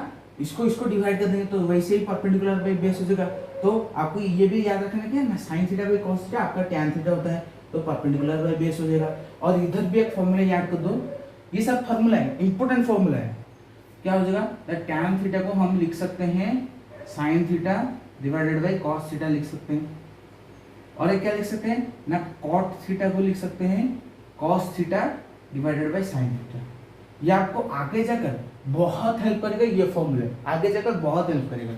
इसको डिवाइड कर देंगे तो वैसे ही परपेंडिकुलर बाय बेस हो जाएगा। तो आपको ये भी याद रखना है ना, sine theta by cos theta आपका टैन थीटा होता है, तो परपेंडिकुलर बाय बेस हो जाएगा। और इधर भी एक फॉर्मूला याद कर दो, ये सब फॉर्मूला है, इंपॉर्टेंट फॉर्मूला है, क्या हो जाएगा टैन थीटा को हम लिख सकते हैं sine theta divided by cos theta लिख सकते हैं, और एक क्या लिख सकते हैं ना, कॉट थीटा को लिख सकते हैं cos theta divided by sine theta. ये आपको आगे जाकर बहुत हेल्प करेगा, ये फॉर्मूला आगे जाकर बहुत हेल्प करेगा।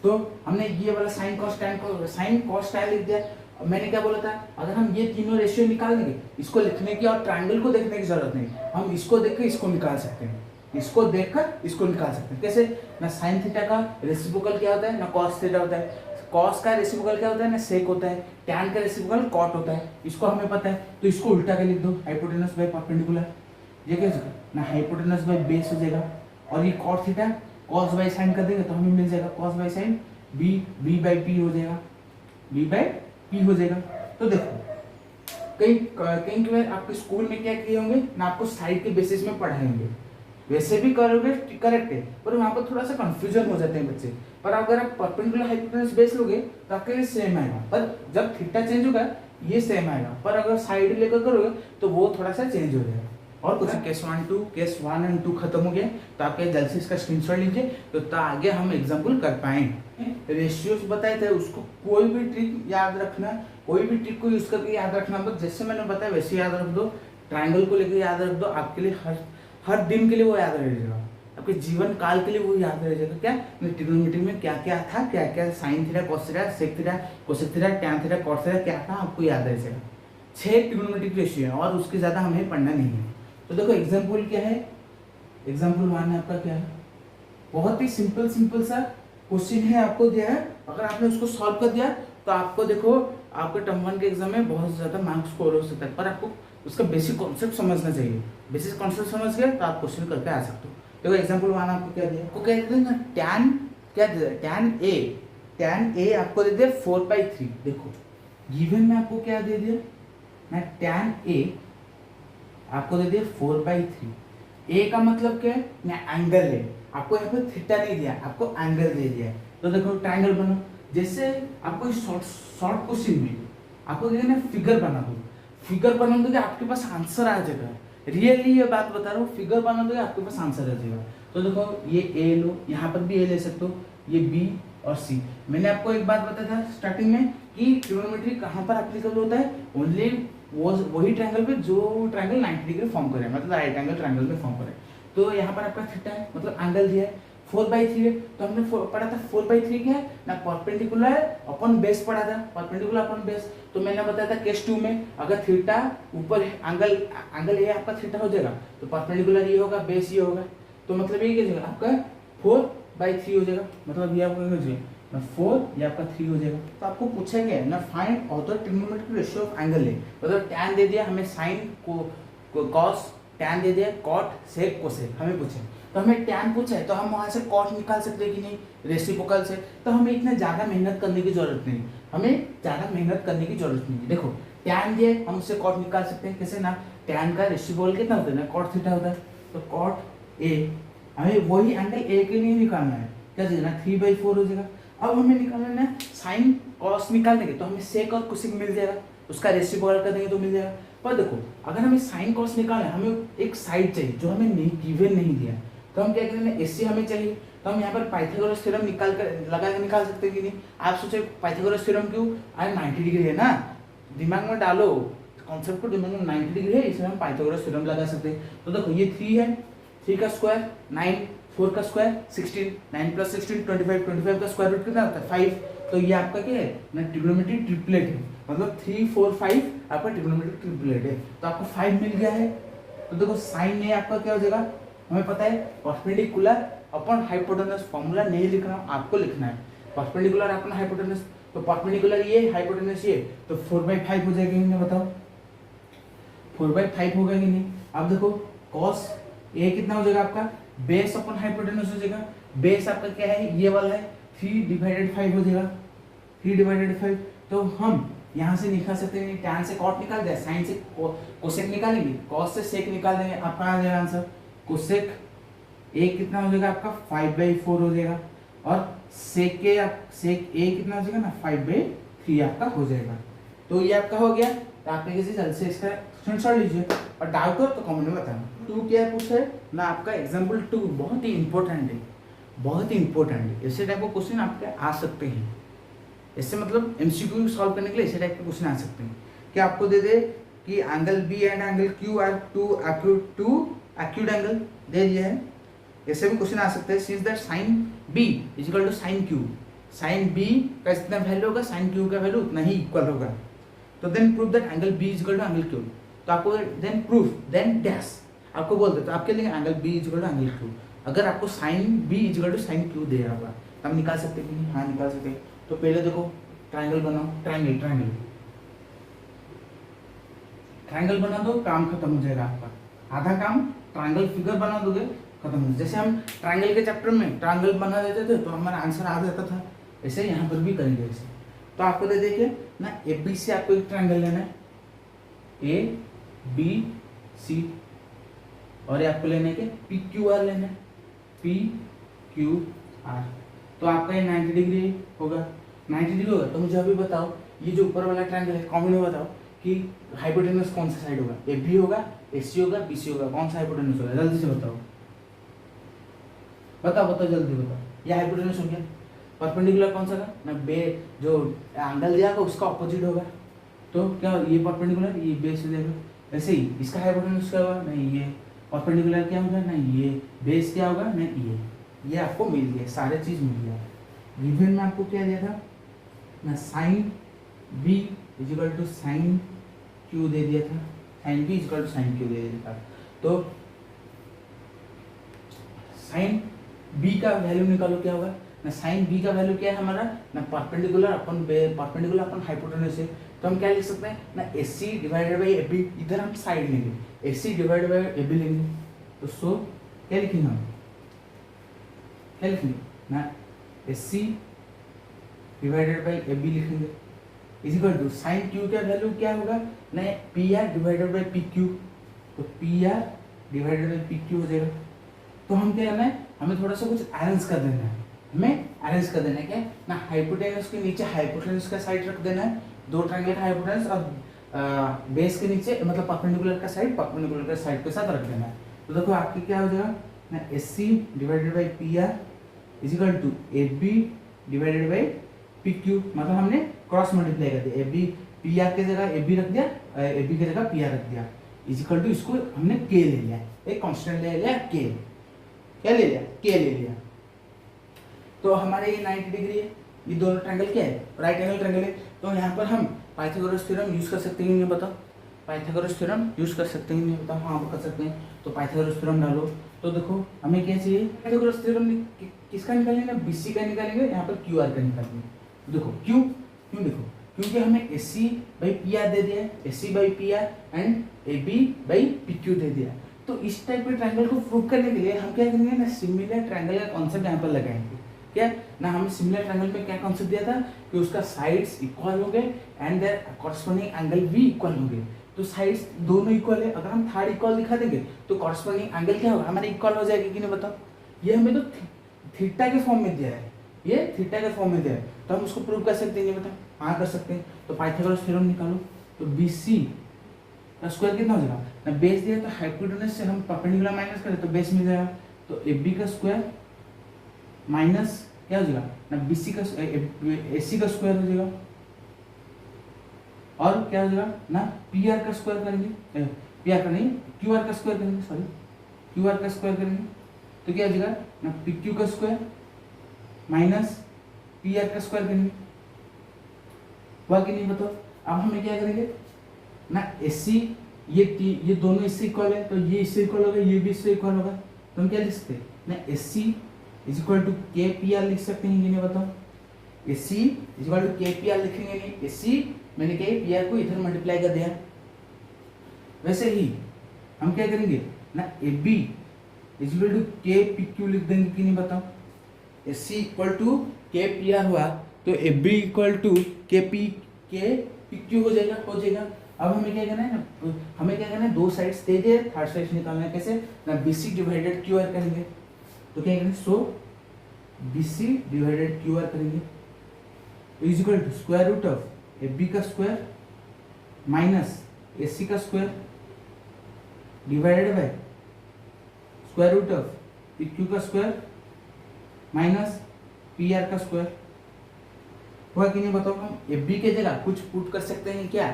तो हमने ये वाला साइन कॉस टैन लिख दिया। मैंने क्या बोला था, अगर हम ये तीनों रेशियो निकाल देंगे, इसको लिखने की और ट्रायंगल को देखने की जरूरत नहीं, हम इसको देख के इसको निकाल सकते हैं, इसको देखकर इसको निकाल सकते हैं। कैसे ना, साइन थीटा का रेसिप्रोकल क्या होता है ना, कॉस थीटा होता है, कॉस का रेसिप्रोकल क्या होता है ना, सेक होता है, टैन का रेसिप्रोकल कॉट होता है, इसको हमें पता है, तो इसको उल्टा के लिख दो, हाइपोटेन्यूज बाय परपेंडिकुलर, ये क्या हो जाएगा ना, हाइपोटेन्यूज बाय बेस हो जाएगा, और ये cot theta cos by sine कर देंगे तो हमें मिल जाएगा cos by sine B by P हो जाएगा, बी बाय पी हो जाएगा। तो देखो कहीं कहीं आपके स्कूल में क्या किए होंगे ना, आपको साइड के बेसिस में पढ़ाए होंगे, वैसे भी करोगे करेक्ट है, पर वहाँ पर थोड़ा सा कंफ्यूजन हो जाते हैं बच्चे। पर अगर आप परपेंडिकुलर हाइपोटेनस बेस लोगे तो आपके लिए सेम आएगा, पर जब थीटा चेंज होगा ये सेम आएगा, पर अगर साइड लेकर करोगे तो वो थोड़ा सा चेंज हो जाएगा। और कुछ केस 1 एंड 2 खत्म हो गया, तो आपके जल्द से इसका स्क्रीनशॉट लीजिए तो आगे हम एग्जाम्पल कर पाएंगे। रेशियोज बताए थे, उसको कोई भी ट्रिक याद रखना, कोई भी ट्रिक को यूज करके याद रखना, बस जैसे मैंने बताया वैसे याद रख दो। ट्राइंगल को लेकर याद रख दो, आपके लिए हर दिन के लिए वो याद रह जाएगा, आपके जीवन काल के लिए वो याद रह जाएगा। क्या ट्रिग्नोमेट्री में क्या क्या था, क्या क्या sine theta, cos theta, sec theta, cosec theta, tan theta, cot theta क्या था, आपको याद रह जाएगा। 6 ट्रिग्नोमेट्रिक रेशियो है और उसके ज्यादा हमें पढ़ना नहीं है। तो देखो एग्जाम्पल क्या है, एग्जाम्पल 1 है आपका क्या है, बहुत ही सिंपल सा क्वेश्चन है आपको दिया है। अगर आपने उसको सॉल्व कर दिया तो आपको देखो आपके टर्म 1 के एग्जाम में बहुत ज्यादा मार्क्स स्कोर हो सकता है, पर आपको उसका बेसिक कॉन्सेप्ट समझना चाहिए। बेसिक कॉन्सेप्ट समझ गए तो आप क्वेश्चन करके आ सकते हो। देखो एग्जाम्पल 1 आपको क्या दिया, आपको क्या दिया ना, टैन क्या दिया, टैन ए आपको दे दिया 4/3। देखो गिवन में आपको क्या दे दिया ना, टैन ए आपको दे दिया 4/3। ए का मतलब क्या है ना, एंगल है, आपको यहाँ पे थीटा नहीं दिया, आपको एंगल दे दिया है। तो देखो ट्रायंगल बनो, जैसे आपको शॉर्ट क्वेश्चन में आपको क्या ना फिगर बना दो, फिगर बना दोगे आपके पास आंसर आ जाएगा। रियली ये बात बता रहा हूँ, फिगर बना दोगे आपके पास आंसर आ जाएगा। तो देखो ये ए लो, यहाँ पर भी ए ले सकते हो, ये बी और सी। मैंने आपको एक बात बताया था स्टार्टिंग में कि ट्रिग्नोमेट्री कहाँ पर एप्लीकेबल होता है, ओनली वही ट्रायंगल पे जो ट्रायंगल 90 डिग्री फॉर्म करे, मतलब राइट एंगल ट्रायंगल में फॉर्म करे। तो यहाँ पर आपका थीटा है, मतलब एंगल दिया है, 4/3 है। तो हमने पढ़ा था 4/3 क्या है ना, परपेंडिकुलर अपन बेस पढ़ा था, परपेंडिकुलर अपन बेस। तो मैंने बताया था केस 2 में अगर थीटा ऊपर एंगल ये आपका थीटा हो जाएगा तो परपेंडिकुलर ये होगा, बेस ये होगा। तो मतलब ये क्या जाएगा आपका 4/3 हो जाएगा, मतलब ये आपका क्या हो जाएगा ना 4, ये आपका 3 हो जाएगा। तो आपको पूछा गया है ना find ortho trigonometric ratio of angle है, मतलब टैन दे दिया हमें, साइन को कॉस, टैन दे दिया, कॉट, सेक, कोसेक हमें पूछे। तो हमें टैन पूछा है तो हम वहां से कॉट निकाल सकते हैं कि नहीं रेसिप्रोकल से, तो हमें इतना ज्यादा मेहनत करने की जरूरत नहीं, हमें ज्यादा मेहनत करने की जरूरत नहीं है। देखो टैन दिए, हम उससे कॉट निकाल सकते हैं, कैसे ना, टैन का रेसिप्रोकल कितना होता है ना, कॉट थीटा होता है। तो कॉट ए, हमें वही एंगल ए के लिए निकालना है, क्या चाहिए ना 3/4 हो जाएगा। अब हमें निकालना है साइन कॉस निकालने के, तो हमें सेक और कोसेक मिल जाएगा, उसका रेसिप्रोकल कर देंगे तो मिल जाएगा। पर देखो अगर हमें साइन कॉस निकालना है, हमें एक साइड चाहिए जो हमें नहीं गिवन नहीं दिया, तो हम क्या करेंगे, एससी हमें चाहिए, तो हम यहाँ पर पाइथागोरस थ्योरम निकाल कर लगा के निकाल सकते हैं कि नहीं। आप सोचे पाइथागोरस थ्योरम क्यों, अरे 90 डिग्री है ना, दिमाग में डालो कॉन्सेप्ट को, दिमाग में 90 डिग्री है, इसमें हम पाइथागोरस थ्योरम लगा सकते हैं। तो देखो ये 3 है, 3 का स्क्वायर 9, 4 का स्क्वायर 16, 9 + 16 25, 25 का स्क्वायर रूट कितना होता है 5। तो ये आपका क्या है ना, ट्रिग्नोमेट्रिक ट्रिपलेट है, मतलब 3 4 5 आपका ट्रिग्नोमेट्रिक ट्रिपलेट है। तो आपको 5 मिल गया है। तो देखो साइन में आपका क्या हो जाएगा, हमें पता है परपेंडिकुलर अपन हाइपोटेनस, फॉर्मूला नहीं लिखना, आपको लिखना है परपेंडिकुलर अपन हाइपोटेनस। तो परपेंडिकुलर ये, हाइपोटेनस ये, तो 4/5 हो जाएगा कि नहीं बताओ, 4/5 होगा कि नहीं। अब देखो कॉस ए कितना हो जाएगा आपका, बेस अपन हाइपोटेनस हो जाएगा, बेस आपका क्या है ये वाला है, 3/5 हो जाएगा, 3/5। तो हम यहाँ से निकाल सकते हैं, टैन से कॉट निकाल दिया, साइन से कोसेक निकालेंगे, कॉस से सेक निकाल देंगे, आपका आ जाएगा आंसर कोसेक ए कितना हो जाएगा आपका 5/4 हो जाएगा, और सेक ए कितना हो जाएगा ना 5/3 आपका हो जाएगा। तो ये आपका हो गया। तो आप किसी जल्द से इसका स्क्रीनशॉट लीजिए और डाउट हो तो कमेंट में बताना। 2 क्या पूछा है ना आपका, एग्जाम्पल 2 बहुत ही इंपॉर्टेंट है, बहुत ही इंपॉर्टेंट है। ऐसे टाइप के क्वेश्चन आपके आ सकते हैं, इससे मतलब एमसीक्यू सॉल्व करने के लिए ऐसे टाइप के क्वेश्चन आ सकते हैं कि आपको दे दे कि angle B and angle Q are two acute angle दे दिया है, ऐसे भी क्वेश्चन आ सकते हैं। Since that sine B is equal to sine Q, sine B का जितना वैल्यू होगा साइन क्यू का वैल्यू उतना ही इक्वल होगा। तो then prove that angle B is equal to angle Q. तो आपको देन प्रूफ देन डैश आपको बोल देते, तो आपके लिए angle B is equal to angle Q. अगर आपको sine B is equal to sine Q दे रहा होगा तो हम निकाल सकते हैं कि नहीं, हाँ निकाल सकते हैं। तो पहले देखो ट्रायंगल बनाओ, ट्रायंगल बना दो, काम खत्म हो जाएगा आपका। आधा काम ट्रायंगल फिगर बना दोगे खत्म हो। जैसे हम ट्रायंगल के चैप्टर में ट्रायंगल बना देते थे तो हमारा आंसर आ जाता था, ऐसे यहाँ पर भी करेंगे ऐसे। तो आपको दे देखिए ना, ABC आपको एक ट्रायंगल लेना है, ए बी सी, और ये आपको लेने के पी क्यू आर लेना है, पी क्यू आर। तो आपका ये 90 डिग्री होगा, 90 डिग्री होगा। तो मुझे अभी बताओ ये जो ऊपर वाला ट्रायंगल है कॉमन में बताओ कि हाइपोटेनस कौन सा साइड होगा, ए बी होगा, ए सी होगा, बी सी होगा, कौन सा हाइपोटेनस होगा, जल्दी से बताओ, बताओ बताओ जल्दी बताओ। ये हाइपोटेनस हो गया, परपेंडिकुलर कौन सा का ना, बे जो एंगल दिया होगा उसका ऑपोजिट होगा। तो क्या ये परपेंडिकुलर, ये बेस हो जाएगा। ऐसे ही इसका हाइपोटेनस क्या होगा, नहीं ये परपेंडिकुलर क्या होगा, नहीं ये बेस क्या होगा, नहीं ये आपको मिल गया, सारे चीज मिल गया। गिवन में आपको क्या दिया था ना, sine B is equal to sine Q दे दिया था, sine B is equal to sine Q दे दिया था। तो साइन बी का वैल्यू निकालो, क्या होगा ना, साइन बी का वैल्यू क्या है हमारा ना, परपेंडिकुलर अपन हाइपोटेनस है। तो हम क्या लिख सकते हैं ना, A C divided by A B, इधर हम साइड लेंगे, A C divided by A B लेंगे। तो सो क्या लिखेंगे हम, क्या लिखेंगे ना, A C divided by A B लिखेंगे, is equal to sine Q का वैल्यू क्या होगा ना, P R divided by P Q. तो P R divided by P Q हो जाएगा। तो हम क्या करना है, हमें थोड़ा सा कुछ अरेंज कर देना है, हमें अरेंज कर देना है क्या ना, हाइपोटेनस के नीचे हाइपोटेनस का साइड रख देना है, दो ट्रायंगल का हाइपोटेनस, और बेस के नीचे मतलब परपेंडिकुलर का साइड परपेंडिकुलर का साइड के साथ रख देना है। तो देखो आपके क्या हो जाएगा ना, S C divided by P R is equal to A B divided by P Q, मतलब हमने क्रॉस मल्टीप्लाई कर दिया, ए बी पी आर की जगह ए बी रख दिया, ए बी की जगह पी आर रख दिया, इज इक्वल टू इसको हमने के ले लिया, एक कांस्टेंट ले लिया, के क्या ले लिया, के ले लिया। तो हमारे ये 90 डिग्री है, ये दोनों ट्रायंगल क्या है, राइट एंगल ट्रायंगल है। तो यहाँ पर हम पाइथागोरस थ्योरम यूज कर सकते हैं, नहीं बताओ, पाइथागोरस थ्योरम यूज कर सकते हैं, नहीं बताओ, हाँ कर सकते हैं। तो पाइथागोरस थ्योरम डालो, तो देखो हमें क्या चाहिए, पाइथागोरस थ्योरम किसका निकालेंगे, बीसी का निकालेंगे, यहाँ पर क्यू आर का निकालेंगे। देखो क्यों क्यों, देखो क्योंकि हमें A C by P R दे दिया है, A C by P R and A B by P Q दे दिया। तो इस टाइप के ट्रायंगल को प्रूव करने के लिए हम क्या करेंगे ना, सिमिलर ट्रायंगल का कॉन्सेप्ट यहाँ पर लगाएंगे। क्या ना, हमें सिमिलर ट्रायंगल में क्या कॉन्सेप्ट दिया था कि उसका साइड्स इक्वल हो गए एंड देयर कॉरस्पॉन्डिंग एंगल भी इक्वल हो गए। तो साइड्स दोनों इक्वल है, अगर हम थर्ड इक्वल दिखा देंगे तो कॉरस्पॉन्डिंग एंगल क्या होगा, हमारे इक्वल हो जाएगा कि नहीं बताओ। ये हमें तो थीटा के फॉर्म में दिया है, ये थीटा के फॉर्म में दिया है, तो हम उसको प्रूव कर सकते हैं, नहीं बताओ, हाँ कर सकते हैं। तो पाइथागोरस थ्योरम निकालो, तो बी सी का स्क्वायर कितना हो जाएगा ना, बेस दिया तो हाइपोटेनस से हम परपेंडिकुलर माइनस करें तो बेस मिल जाएगा। तो ए बी का स्क्वायर माइनस क्या हो जाएगा ना, बी सी का ए सी का स्क्वायर हो जाएगा, और क्या हो जाएगा ना, पी आर का स्क्वायर करेंगे, पी आर का नहीं क्यू आर का स्क्वायर करेंगे, सॉरी क्यू आर का स्क्वायर करेंगे, तो क्या हो जाएगा ना, पी क्यू का स्क्वायर माइनस पी आर का स्क्वायर करेंगे, हुआ कि नहीं बताओ। अब हमें क्या करेंगे ना, एस सी ये दोनों इससे इक्वल है, तो ये इससे इक्वल होगा, ये भी इससे इक्वल होगा, तो हम क्या लिख सकते हैं ना, S C is equal to K P R लिख सकते हैं, ये नहीं बताओ, S C is equal to K P R लिखेंगे नहीं, एस सी मैंने के पी आर को इधर मल्टीप्लाई कर दिया। वैसे ही हम क्या करेंगे ना, A B is equal to K P Q लिख देंगे कि नहीं बताओ, S C equal to K P R हुआ, तो A B equal to K P Q हो जाएगा, हो जाएगा। अब हमें क्या करना है ना, हमें क्या करना है, दो साइड्स दे दिए, थर्ड साइड निकालना है, कैसे ना, B C divided Q R करेंगे, तो क्या करेंगे, so B C divided Q R करेंगे, is equal to square root of A B का स्क्वायर माइनस ए सी का square divided by square root of P Q का square minus P R का square. हुआ कि नहीं बताओ। हम ए बी के जगह कुछ पुट कर सकते हैं क्या,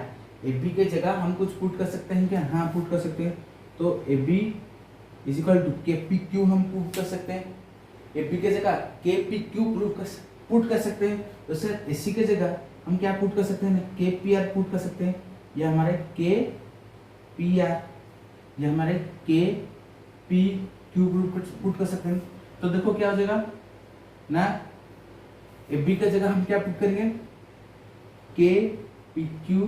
ए बी के जगह हम कुछ पुट कर सकते हैं क्या, हाँ पुट कर सकते हैं। तो A B is equal to K P Q हम पुट कर सकते हैं, ए बी के जगह के पी क्यू पुट कर सकते हैं। तो सर ए सी के जगह हम क्या पुट कर सकते हैं, के पी आर पुट कर सकते हैं, ये हमारे के पी आर, ये हमारे के पी क्यू पुट कर सकते हैं। तो देखो क्या हो जाएगा ना, ए बी का जगह हम क्या पुट करेंगे, के पी क्यू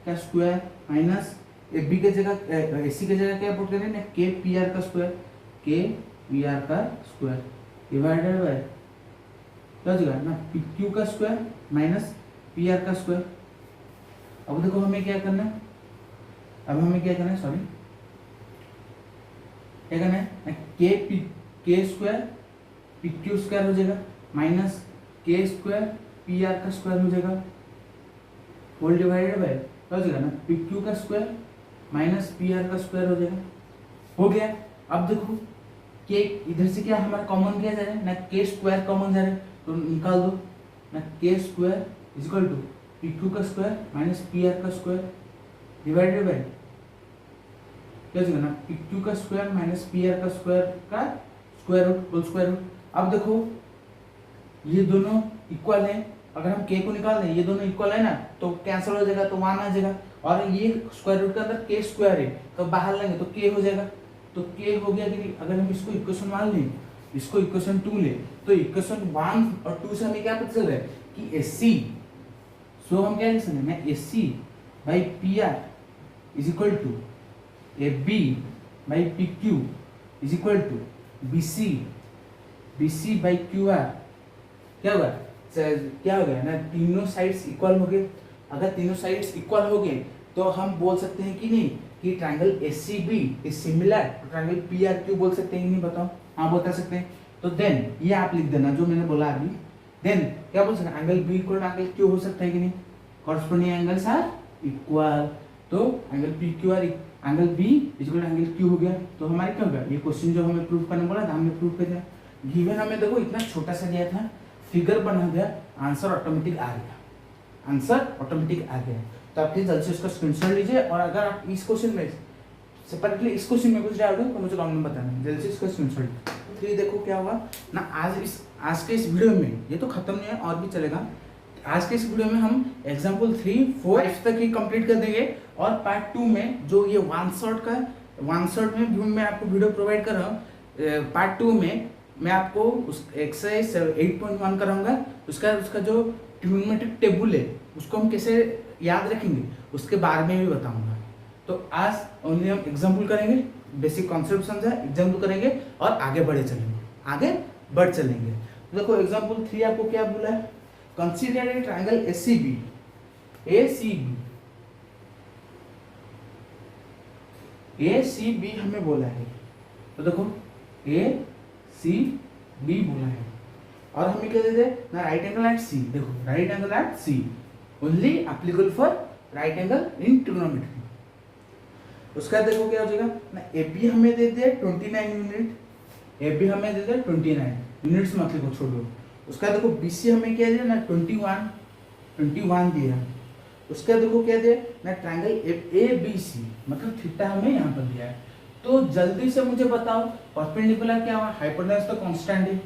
का स्क्वायर माइनस ए बी के जगह ए सी के जगह क्या पुट करेंगे, के पी आर का स्क्वायर, के पी आर का स्क्वायर डिवाइडेड बाय क्या हो जाएगा ना, पी क्यू का स्क्वायर माइनस पी आर का स्क्वायर। अब देखो हमें क्या करना है, अब हमें क्या करना है, सॉरी क्या करना है, के स्क्वायर पी क्यू स्क्वायर हो जाएगा माइनस के स्क्वायर पी आर का स्क्वायर हो जाएगा होल डिवाइडेड बाय क्या हो जाएगा ना, पी क्यू का स्क्वायर माइनस पी आर का स्क्वायर हो जाएगा। हो गया। अब देखो के इधर से क्या हमारा कॉमन किया जा रहा है ना, के स्क्वायर कॉमन जा रहा है तो निकाल दो ना, K square is equal to P Q का स्क्वायर माइनस पी आर का स्क्वायर डिवाइडेड बाय क्या हो जाएगा ना, पी क्यू का स्क्वायर माइनस पी आर का square root whole square root. अब देखो ये दोनों इक्वल है, अगर हम के को निकाल दें ये दोनों इक्वल है ना तो कैंसिल हो जाएगा तो 1 आ जाएगा, और ये स्क्वायर रूट के अंदर के स्क्वायर है तो बाहर लेंगे तो के हो जाएगा, तो के हो गया कि अगर हम इसको इक्वेशन 1 लें, इसको इक्वेशन 2 ले तो इक्वेशन 1 और 2 से हमें क्या पता चल रहा है कि एसी, सो हम क्या लिख सकते हैं, A C by P R is equal to A B by P Q is equal to B C by Q R. क्या होगा, क्या हो गया ना, तीनों साइड्स इक्वल हो गए। अगर तीनों साइड्स इक्वल हो गए तो हम बोल सकते हैं कि नहीं कि triangle ACB is similar to triangle पीआरक्यू, बोल सकते हैं कि नहीं, बताओ। हाँ बता सकते हैं। तो देन ये आप लिख देना जो मैंने बोला अभी। देन क्या बोल सकते हैं, angle B equal angle Q हो सकता है कि नहीं, कॉरस्पॉन्डिंग एंगल्स आर इक्वल, तो angle P Q R angle B equal angle Q हो गया। तो हमारे क्या होगा, ये क्वेश्चन जो हमें प्रूव करने बोला था हमने प्रूव कर दिया। गिवन हमें देखो इतना छोटा सा दिया था, फिगर बना गया, आंसर ऑटोमेटिक आ गया, आंसर ऑटोमेटिक आ गया। तो आप प्लीज जल्दी से इसका स्क्रीनशॉट लीजिए, और अगर आप इस क्वेश्चन में सेपरेटली इस क्वेश्चन में कुछ डाउट हो तो मुझे कमेंट में बताना, जल्दी से इसका स्क्रीनशॉट। तो ये देखो क्या हुआ ना, आज के इस वीडियो में ये तो खत्म नहीं है और भी चलेगा। आज के इस वीडियो में हम एग्जाम्पल 3, 4, 5 तक ही कंप्लीट कर देंगे, और पार्ट 2 में जो ये वन शॉट में भी मैं आपको वीडियो प्रोवाइड कर रहा हूँ। पार्ट 2 में मैं आपको उस एक्सरसाइज 8.1 कराऊंगा, उसका जो ट्रिग्नोमेट्रिक टेबल है उसको हम कैसे याद रखेंगे उसके बारे में भी बताऊंगा। तो आज ओनली हम एग्जाम्पल करेंगे, बेसिक कॉन्सेप्ट समझा, एग्जाम्पल करेंगे और आगे बढ़ चलेंगे। तो देखो एग्जाम्पल 3 आपको क्या बोला है, कंसीडर ए ट्रायंगल ACB हमें बोला है। तो देखो ACB बोला है, और हमें क्या देते हैं ना, राइट एंगल एट सी। देखो right angle at C only applicable for right angle in trigonometry. उसका देखो क्या हो जाएगा ना, AB हमें दे दिया 29 यूनिट, AB हमें दे दिया 29 यूनिट्स, मतलब छोड़ो। उसका देखो BC हमें क्या दिया ना 21 दिया। उसका देखो क्या दिया ना, ट्रायंगल ABC मतलब थीटा हमें यहाँ पर दिया है। तो जल्दी से मुझे बताओ परपेंडिकुलर क्या हुआ, हाइपोटेनस तो कांस्टेंट है,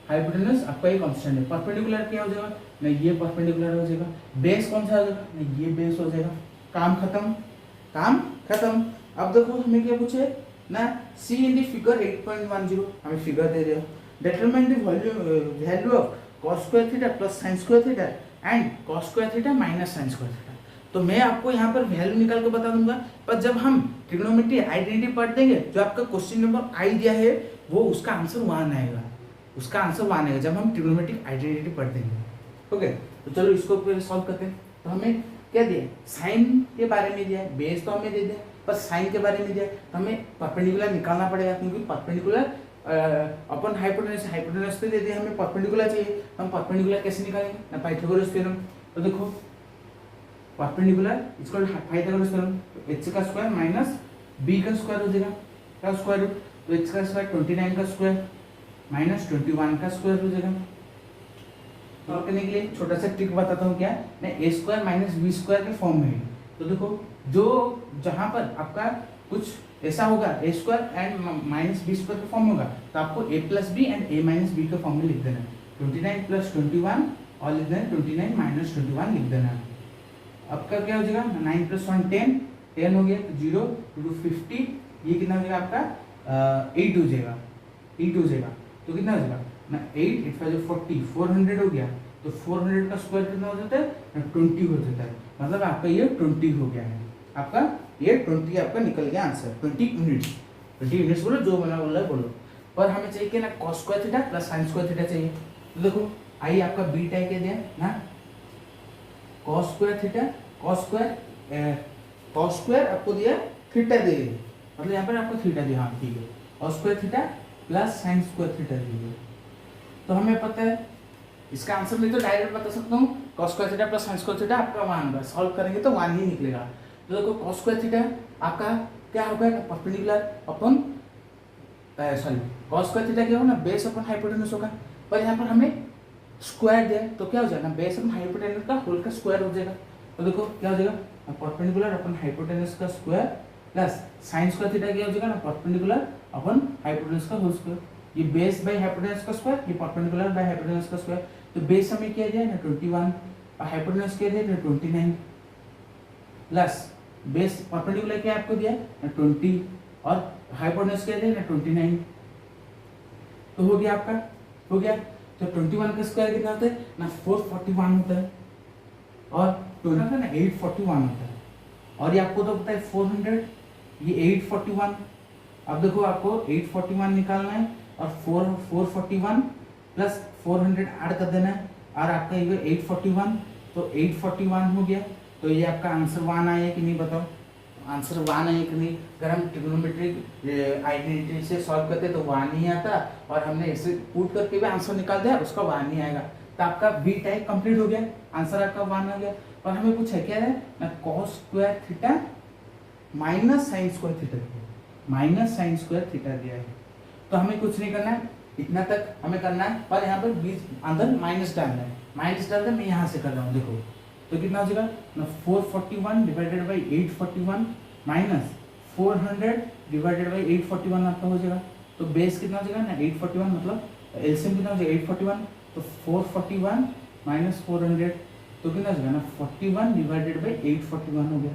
हाइपोटेनस आपका ये कांस्टेंट है। परपेंडिकुलर क्या हो जाएगा ना, ये परपेंडिकुलर हो जाएगा। बेस कौन सा हो जाएगा ना, ये बेस हो जाएगा। काम खत्म। अब देखो हमें क्या पूछे ना, सी इन द फिगर 8.10 हमें फिगर दे दिया। Determine the value of cos square theta plus sin square theta and cos square theta minus sin square theta. तो मैं आपको यहाँ पर वैल्यू निकाल के बता दूंगा, पर जब हम ट्रिग्नोमेट्री आइडेंटिटी पढ़ देंगे, जो आपका क्वेश्चन नंबर आई दिया है वो उसका आंसर 1 आएगा, जब हम ट्रिग्नोमेट्रिक आइडेंटिटी पढ़ देंगे। ओके, तो चलो इसको फिर सॉल्व करते हैं। तो हमें क्या दिया, साइन के बारे में दिया है, बेस तो हमें दे दिया, पर साइन के बारे में दिया तो हमें परपेंडिकुलर निकालना पड़ेगा, क्योंकि परपेंडिकुलर अपन हाइपोटेनस पे दे दिया, हमें परपेंडिकुलर चाहिए। हम परपेंडिकुलर कैसे निकालेंगे ना, पाइथागोरस थ्योरम। तो देखो परपेंडिकुलर इसको पाइथागोरस थ्योरम, तो h का स्क्वायर माइनस b का स्क्वायर हो जाएगा, क्या स्क्वायर रूट, तो h का स्क्वायर 29 का स्क्वायर माइनस 21 का स्क्वायर हो जाएगा। सॉल्व करने के लिए छोटा सा ट्रिक बताता हूँ, क्या मैं a square minus b square के फॉर्म में है। तो देखो जो जहाँ पर आपका कुछ ऐसा होगा a square and minus b square का फॉर्म होगा, तो आपको a plus B and a minus B का फॉर्म में लिख देना है। 29 प्लस 21 और लिख देना 29 माइनस 21 लिख देना है। आपका क्या हो जाएगा 9 प्लस 1 10 हो गया, 0 टू 50, ये कितना हो जाएगा आपका 8 हो जाएगा। तो कितना हो जाएगा ना 8 8 5 40 400 हो गया। तो 400 का स्क्वायर कितना हो जाता है 20 हो जाता है, मतलब आपका ये 20 हो गया है। आपका ये 20 आपका निकल गया आंसर, 20 यूनिट्स बोलो, जो बना बोला बोलो। पर हमें चाहिए कि ना cos square theta plus sin square theta चाहिए। तो देखो आई आपका बीटा क्या दिया ना, cos स्क्वायर कॉस स्क्वायर आपको दिया थीटा दे, मतलब यहाँ पर आपको थीटा दिया, हाँ ठीक है, cos square theta plus sine square theta दिया। तो हमें पता है इसका आंसर मैं तो डायरेक्ट बता सकता हूँ, cos square theta plus sine square theta आपका 1 होगा, सॉल्व करेंगे तो 1 ही निकलेगा। तो देखो कॉस स्क्वायर थीटा आपका क्या होगा, perpendicular upon sorry cos square theta क्या होगा ना, बेस अपन हाइपोटेन्यूज होगा, पर यहाँ पर हमें स्क्वायर दिया तो क्या हो जाएगा, बेस अपन हाइपोटेन्यूज का होल का स्क्वायर हो जाएगा। तो देखो क्या हो जाएगा, परपेंडिकुलर अपन हाइपोटेन्यूज का square plus sine square theta क्या हो जाएगा ना, परपेंडिकुलर अपन हाइपोटेन्यूज का होल स्क्वायर, ये बेस बाय हाइपोटेन्यूज का स्क्वायर, ये परपेंडिकुलर बाय हाइपोटेन्यूज का स्क्वायर। तो बेस हमें क्या दिया ना 21 और हाइपोटेन्यूज क्या दिया ना 29 प्लस बेस परपेंडिकुलर क्या आपको दिया ना 20 और हाइपोटेन्यूज क्या दिया ना 29। तो हो गया आपका, हो गया। तो 21 का स्क्वायर कितना होता है ना 441 होता है और 20 का ना 841 होता है, और ये आपको तो पता है 400, ये 841। अब देखो आपको 841 निकालना है और 441 प्लस 400 ऐड कर देना है, और आपका ये 841, तो 841 हो गया। तो ये आपका आंसर 1 आया कि नहीं बताओ, आंसर 1 आया कि नहीं। अगर हम ट्रिग्नोमेट्रिक आइडेंटिटी से सॉल्व करते तो 1 नहीं आता, और हमने ऐसे पुट करके भी आंसर निकाल दिया उसका 1 नहीं आएगा। तो आपका बी टाइप कंप्लीट हो गया, आंसर आपका 1 आ गया। और हमें पूछा क्या है ना, cos square theta minus sine square theta, minus sine square theta दिया है। तो हमें कुछ नहीं करना है, इतना तक हमें करना है, पर यहाँ पर बीच अंदर माइनस डालना है, माइनस डालकर मैं यहाँ से कर रहा हूँ। देखो तो कितना हो जाएगा ना 441 divided by 841 minus 400 divided by 841 आपका हो जाएगा। तो बेस कितना हो जाएगा ना 841, मतलब एलसीएम कितना हो जाएगा 841, तो 441 माइनस 400 तो कितना हो जाएगा ना 41 डिवाइडेड बाई 841 हो गया।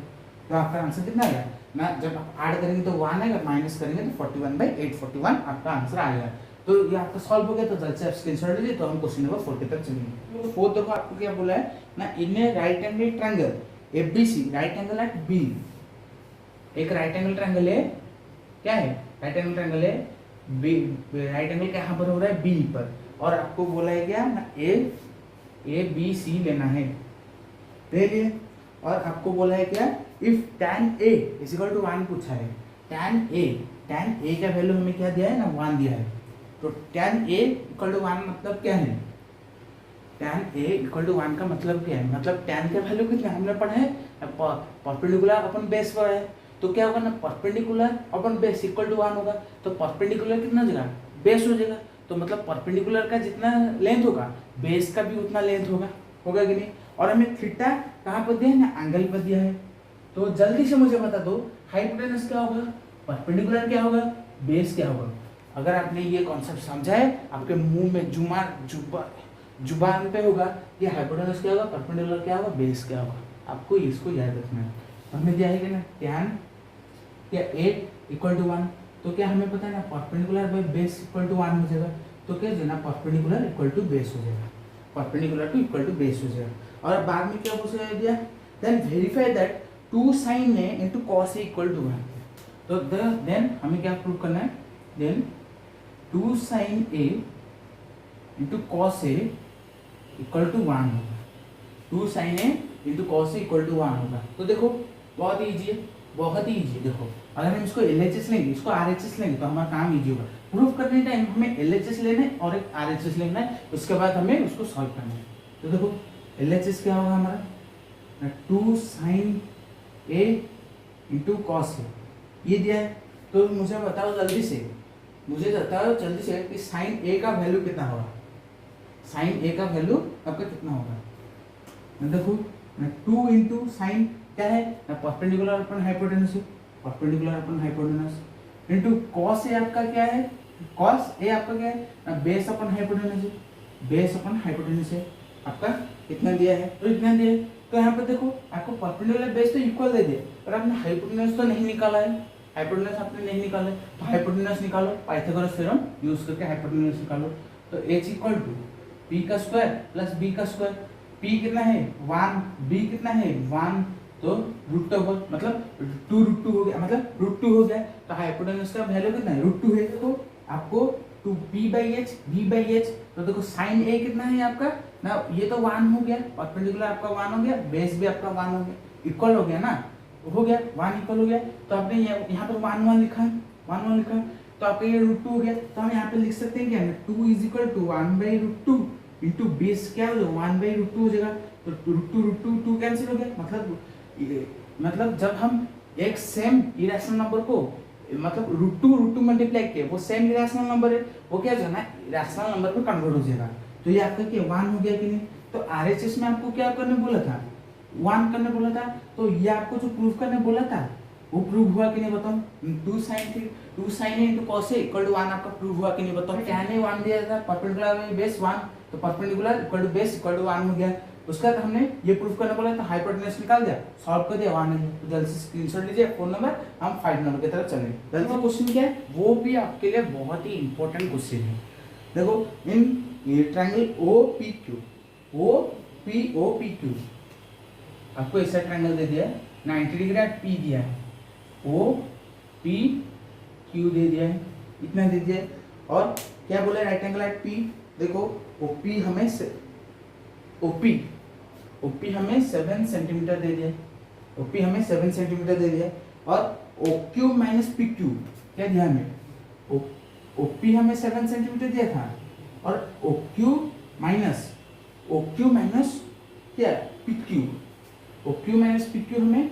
तो आपका आंसर कितना आएगा ना, जब आप ऐड करेंगे तो 1 आएगा, माइनस करेंगे तो 41 बाई 841 आपका आंसर आएगा। तो ये आपका सॉल्व हो गया। तो जल्द से आप स्क्रीनशॉट लीजिए, तो हम क्वेश्चन नंबर 4 तक चलेंगे। तो 4 देखो आपको क्या बोला है ना, in a right angle triangle ABC, right angle at B, एक राइट एंगल ट्रायंगल है, क्या है राइट एंगल ट्रायंगल है बी, राइट एंगल कहाँ पर हो रहा है बी पर, और आपको बोला है क्या ना ए बी सी लेना है, ले लिए। और आपको बोला है क्या, if tan a is equal to 1 पूछा है, tan a का वैल्यू हमें क्या दिया है ना 1 दिया है। तो tan a इक्वल टू 1 मतलब क्या है, tan a इक्वल टू 1 का मतलब क्या है, मतलब tan का वैल्यू कितना हमने पढ़ा है, परपेंडिकुलर अपन बेस पर है, तो क्या होगा ना परपेंडिकुलर अपन बेस इक्वल टू 1 होगा। तो परपेंडिकुलर कितना हो जाएगा, बेस हो जाएगा, तो मतलब परपेंडिकुलर का जितना लेंथ होगा बेस का भी उतना लेंथ होगा, होगा कि नहीं। और हमें थीटा कहाँ पर दिया है ना, एंगल पर दिया है। तो जल्दी से मुझे बता दो हाइपोटेनस क्या होगा, परपेंडिकुलर क्या होगा, बेस क्या होगा। अगर आपने ये कॉन्सेप्ट समझा है, आपके मुंह में जुबान पे होगा कि हाइपोटेनस क्या होगा, परपेंडिकुलर क्या होगा, बेस क्या होगा, आपको इसको याद रखना है। तो हमें दिया है कि ना tan क्या 8 इक्वल टू 1, तो क्या हमें पता है ना perpendicular by base equal to 1 हो जाएगा। तो क्या जो ना परपेंडिकुलर इक्वल टू बेस हो जाएगा, perpendicular to equal to base हो जाएगा। और बाद में क्या पूछा दिया, then verify that 2 sin a into cos a equal to 1। तो देन हमें क्या प्रूव करना है, then 2 sin a into cos a equal to 1 होगा, 2 sin a into cos a equal to 1 होगा। तो देखो बहुत ईजी है, बहुत ही ईजी। देखो अगर हम इसको LHS लेंगे, इसको RHS लेंगे तो हमारा काम ईजी होगा। प्रूफ करने टाइम हमें LHS लेना है और एक RHS लेना है, उसके बाद हमें उसको सॉल्व करना है। तो देखो LHS क्या होगा हमारा 2 sin a into cos a, ये दिया है। तो मुझे बताओ जल्दी से, मुझे बताओ जल्दी से कि साइन a का वैल्यू कितना होगा, साइन a का वैल्यू आपका कितना होगा। देखो 2 इंटू साइन क्या है ना perpendicular upon hypotenuse, perpendicular upon hypotenuse into cos A आपका क्या है, कॉस ए आपका क्या है ना बेस अपन हाइपोटेनस, बेस अपन हाइपोटेनस है आपका कितना दिया है, तो इतना दिया है। तो यहाँ पे देखो आपको परपेंडिकुलर बेस तो इक्वल दे दिया, पर आपने हाइपोटेनस तो नहीं निकाला है, हाइपोटेनस आपने नहीं निकाला है। तो हाइपोटेनस निकालो, पाइथागोरस थ्योरम यूज करके हाइपोटेनस निकालो। तो h इक्वल टू p का स्क्वायर प्लस b का स्क्वायर, p कितना है 1, b कितना है 1, तो √2 मतलब 2√2 हो गया, मतलब √2 हो गया। तो हाइपोटेनस का वैल्यू कितना है √2 है। देखो आपको 2p/h b/h, तो देखो sin a कितना है आपका ना, ये तो 1 हो गया, परपेंडिकुलर आपका 1 हो गया, बेस भी आपका 1 हो गया, इक्वल हो गया ना। हो गया, 1 इक्वल हो गया। तो आपने यहाँ पर 1 1 लिखा है, 1 1 लिखा है, तो आपका ये √2 हो गया। तो हम यहाँ पे लिख सकते हैं क्या, 2 is equal to 1/√2 into base क्या हो जाएगा, 1/√2 हो जाएगा। तो √2 कैंसिल हो गया। मतलब जब हम एक सेम इरेशनल नंबर को मतलब √2 मल्टीप्लाई किए, वो सेम इरेशनल नंबर है, वो क्या जो है ना इरेशनल नंबर में कन्वर्ट हो जाएगा। तो ये आपका क्या 1 हो गया कि नहीं। तो आरएचएस में आपको क्या करने बोला था, 1 करने बोला था। तो ये आपको जो प्रूफ करने बोला था वो प्रूव हुआ कि नहीं बताओ। 2 sin a into cos a equal to 1 आपका प्रूव हुआ कि नहीं बताओ। tan a 1 दिया था, परपेंडिकुलर में बेस 1, तो perpendicular equal to base equal to 1 हो गया। उसके बाद हमने ये प्रूफ करने बोला था, हाइपोटेन्यूज निकाल दिया, सॉल्व कर दिया, 1 है। तो जल्दी से स्क्रीनशॉट लीजिए फोन नंबर, हम 5 नंबर की तरफ चलेंगे। जल्दी क्वेश्चन क्या है, वो भी आपके लिए बहुत ही इंपॉर्टेंट क्वेश्चन है। देखो इन ट्रायंगल OPQ आपको ऐसा ट्रायंगल दे दिया है, 90 डिग्री एट P दिया है, OPQ दे दिया है, इतना दे दिया है। और क्या बोला राइट एंगल एट P, देखो OP हमें 7 सेंटीमीटर दे दिया, OP हमें 7 सेंटीमीटर दे दिया। और OQ माइनस PQ क्या दिया हमें, OP हमें 7 सेंटीमीटर दिया था, और OQ माइनस क्या OQ माइनस PQ हमें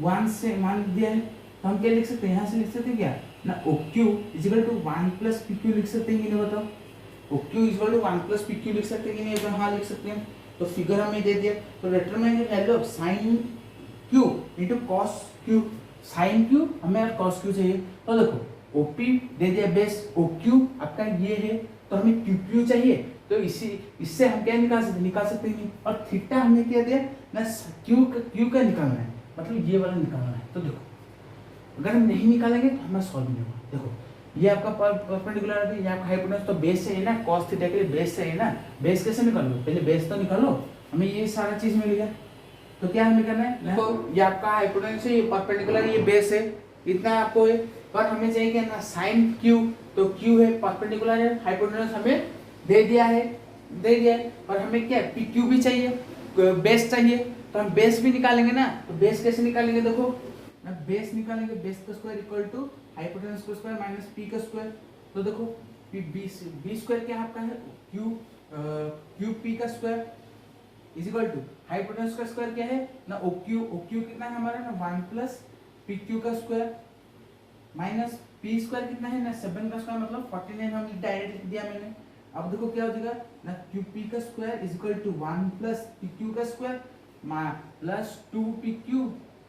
1 से 1 दिया है। तो हम क्या लिख सकते हैं, यहाँ से लिख सकते हैं क्या ना, OQ is equal to 1 plus PQ लिख सकते हैं कि नहीं बताओ। OQ is equal to 1 plus PQ लिख सकते हैं कि नहीं, हाँ लिख सकते हैं। तो फिगर हमें दे दिया, तो determine the value of sin Q into cos Q। sin Q हमें cos Q चाहिए। तो देखो OP दे दिया बेस, OQ आपका ये है, तो हमें QQ चाहिए। तो इससे हम क्या निकाल सकते हैं। और थीटा हमें क्या दिया ना, Q का निकालना है, मतलब ये वाला निकालना है। तो देखो अगर हम नहीं निकालेंगे तो हमें सॉल्व नहीं होगा। देखो ये आपका परपेंडिकुलर है, ये आपका हाइपोटेन्यूज, तो बेस चाहिए ना, cos थीटा के लिए बेस चाहिए ना। बेस कैसे निकालो, पहले बेस तो निकालो, हमें ये सारा चीज मिल गया। तो क्या हमें करना है, देखो ये आपका हाइपोटेन्यूज है, ये परपेंडिकुलर, ये बेस है, इतना आपको है। पर हमें चाहिए क्या ना sin Q, तो Q है परपेंडिकुलर है, हाइपोटेन्यूज हमें दे दिया है, और हमें क्या PQ भी चाहिए, बेस चाहिए। तो हम बेस भी निकालेंगे ना, तो बेस कैसे निकालेंगे, देखो बेस निकालेंगे, बेस का स्क्वायर इक्वल टू हाइपोटेन्यूज का स्क्वायर माइनस P का स्क्वायर। तो देखो B स्क्वायर क्या आपका है, QP का square is equal to hypotenuse का स्क्वायर क्या है ना, OQ कितना है हमारा ना, 1 प्लस PQ का स्क्वायर माइनस P स्क्वायर कितना है ना, 7 का स्क्वायर, मतलब 49 हम डायरेक्ट लिख दिया मैंने। अब देखो क्या हो जाएगा ना, QP का square is equal to 1 plus PQ का स्क्वायर प्लस 2PQ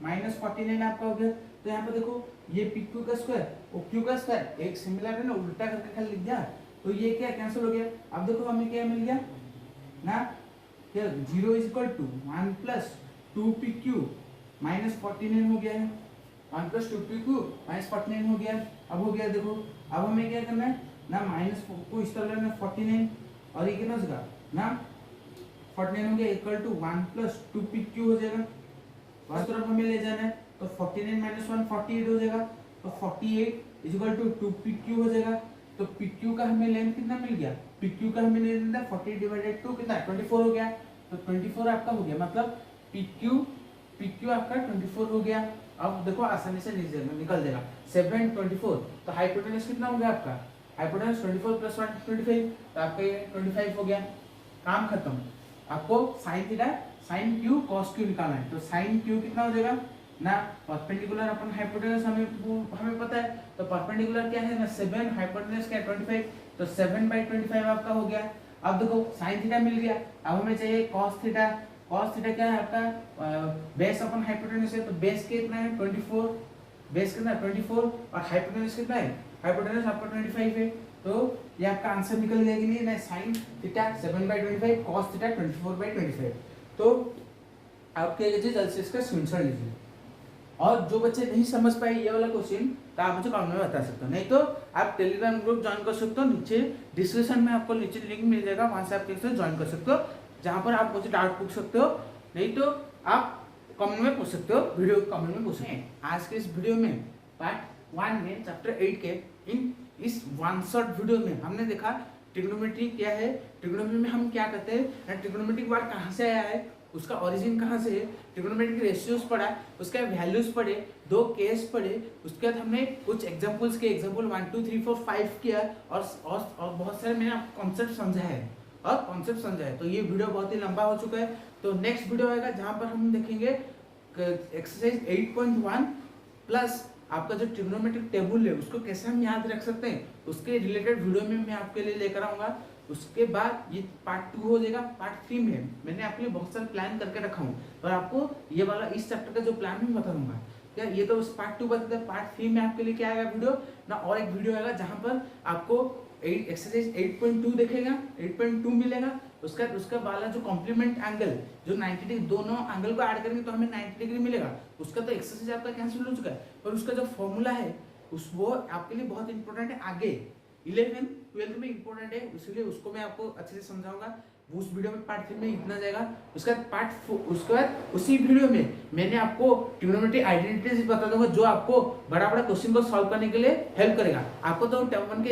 माइनस 49 आपका हो गया। तो यहाँ पे देखो ये PQ का स्क्वायर OQ का स्क्वायर एक सिमिलर है ना, उल्टा करके खाली लिख दिया, तो ये क्या कैंसिल हो गया। अब देखो हमें क्या मिल गया ना, क्या 0 is equal to 1 plus 2PQ minus 49 हो गया है, 1 प्लस 2PQ माइनस 49 हो गया। अब हो गया, देखो अब हमें क्या करना है ना, माइनस को इस तरह लेना 49, और ये कितना हो जाएगा ना 49 हो गया इक्वल टू 1 प्लस 2PQ हो जाएगा। उस तरफ हमें ले जाना है, तो 49 माइनस 1 48 हो जाएगा, तो 48 इज इक्वल टू 2PQ हो जाएगा। तो PQ का हमें लेंथ कितना मिल गया, PQ का हमें लेंथ 40 डिवाइडेड 2 कितना 24 हो गया। तो 24 आपका हो गया, मतलब PQ आपका 24 हो गया। अब देखो आसानी से निकल जाएगा 7 24, तो हाइपोटेन्यूज कितना हो गया आपका, हाइपोटेन्यूज 24 प्लस 1 25, तो आपका ये 25 हो गया, काम खत्म। आपको sin theta sin Q cos Q निकालना है। तो sin Q कितना हो जाएगा ना, परपेंडिकुलर अपन हाइपोटेन्यूज हमें पता है, तो परपेंडिकुलर क्या है ना 7, हाइपोटेन्यूज क्या 25, तो 7/25 आपका हो गया। अब देखो sin थीटा मिल गया, अब हमें चाहिए cos थीटा क्या है आपका, बेस अपन हाइपोटेन्यूज है, तो बेस कितना है 24, बेस कितना 24, और हाइपोटेन्यूज कितना है, हाइपोटेन्यूज आपका 25 है। तो ये आपका आंसर निकल गया कि नहीं ना, sin थीटा 7/25 cos थीटा 24/25। तो आप क्या लीजिए, जल्द से इसका स्क्रीनशॉट लीजिए। और जो बच्चे नहीं समझ पाए ये वाला क्वेश्चन, तो आप मुझे कमेंट में बता सकते हो, नहीं तो आप टेलीग्राम ग्रुप ज्वाइन कर सकते हो, नीचे डिस्क्रिप्शन में आपको नीचे लिंक मिल जाएगा, वहां से आप कैसे ज्वाइन कर सकते हो, जहां पर आप मुझे डाउट पूछ सकते हो, नहीं तो आप कमेंट में पूछ सकते हो, वीडियो कमेंट में पूछ सकते हैं। आज के इस वीडियो में पार्ट 1 में चैप्टर 8 के इस वन शॉट वीडियो में हमने देखा ट्रिग्नोमेट्री क्या है, ट्रिग्नोमेट्री में हम क्या करते हैं, ट्रिग्नोमेट्रिक वर्ड कहाँ से आया है, उसका ओरिजिन कहाँ से है, ट्रिग्नोमेट्रिक रेशियोज पढ़ा, उसके वैल्यूज पढ़े, 2 केस पढ़े, उसके बाद हमने कुछ एग्जांपल्स के एग्जांपल 1 2 3 4 5 किया और बहुत सारे मैंने आपको कॉन्सेप्ट समझाया है। तो ये वीडियो बहुत ही लंबा हो चुका है। तो नेक्स्ट वीडियो आएगा जहाँ पर हम देखेंगे एक्सरसाइज 8.1 प्लस आपका जो ट्रिग्नोमेट्रिक टेबल है उसको कैसे हम याद रख सकते हैं, उसके रिलेटेड वीडियो में मैं आपके लिए लेकर आऊंगा। उसके बाद ये पार्ट 2 हो जाएगा। पार्ट 3 में मैंने आपके लिए बहुत सारे प्लान करके रखा हूँ और आपको ये वाला इस चैप्टर का जो प्लान मैं बता दूंगा। क्या ये तो पार्ट 2 बताता है। पार्ट 3 में आपके लिए क्या आएगा वीडियो ना, और एक वीडियो आएगा जहाँ पर आपको एक्सरसाइज 8.2 देखेगा, 8.2 मिलेगा। उसका वाला जो कॉम्प्लीमेंट एंगल जो 90 डिग्री, दोनों एंगल को ऐड करेंगे तो हमें 90 डिग्री मिलेगा। उसका तो एक्सरसाइज आपका कैंसिल हो चुका है, पर उसका जो फॉर्मूला है वो आपके लिए बहुत इंपॉर्टेंट है। आगे 11 12 में इंपॉर्टेंट है, इसलिए उसको मैं आपको अच्छे से समझाऊंगा। उस वीडियो में पार्ट 3 में इतना जाएगा। उसके बाद उसी वीडियो में मैंने आपको ट्रिग्नोमेट्री आइडेंटिटीज बता दूंगा जो आपको बड़ा क्वेश्चन को सॉल्व करने के लिए हेल्प करेगा। आपको तो टर्म 1 के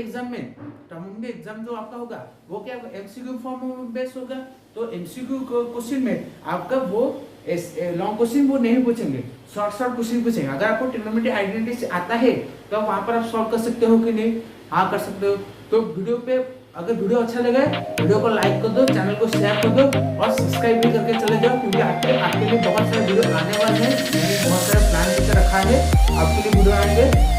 एग्जाम जो आपका होगा वो क्या एमसीक्यू फॉर्म में बेस्ड होगा। तो एमसीक्यू क्वेश्चन में आपका वो लॉन्ग क्वेश्चन वो नहीं पूछेंगे, शॉर्ट क्वेश्चन पूछेंगे। अगर आपको ट्रिग्नोमेट्री आइडेंटिटी आता है तो वहां पर आप सॉल्व कर सकते हो कि नहीं, हाँ कर सकते हो। तो वीडियो पे अगर वीडियो अच्छा लगे वीडियो को लाइक कर दो, चैनल को शेयर कर दो और सब्सक्राइब भी करके चले जाओ, क्योंकि आपके लिए बहुत सारे वीडियो आने वाले हैं। मैंने बहुत सारे प्लान करके रखा है, आपके लिए वीडियो आएंगे।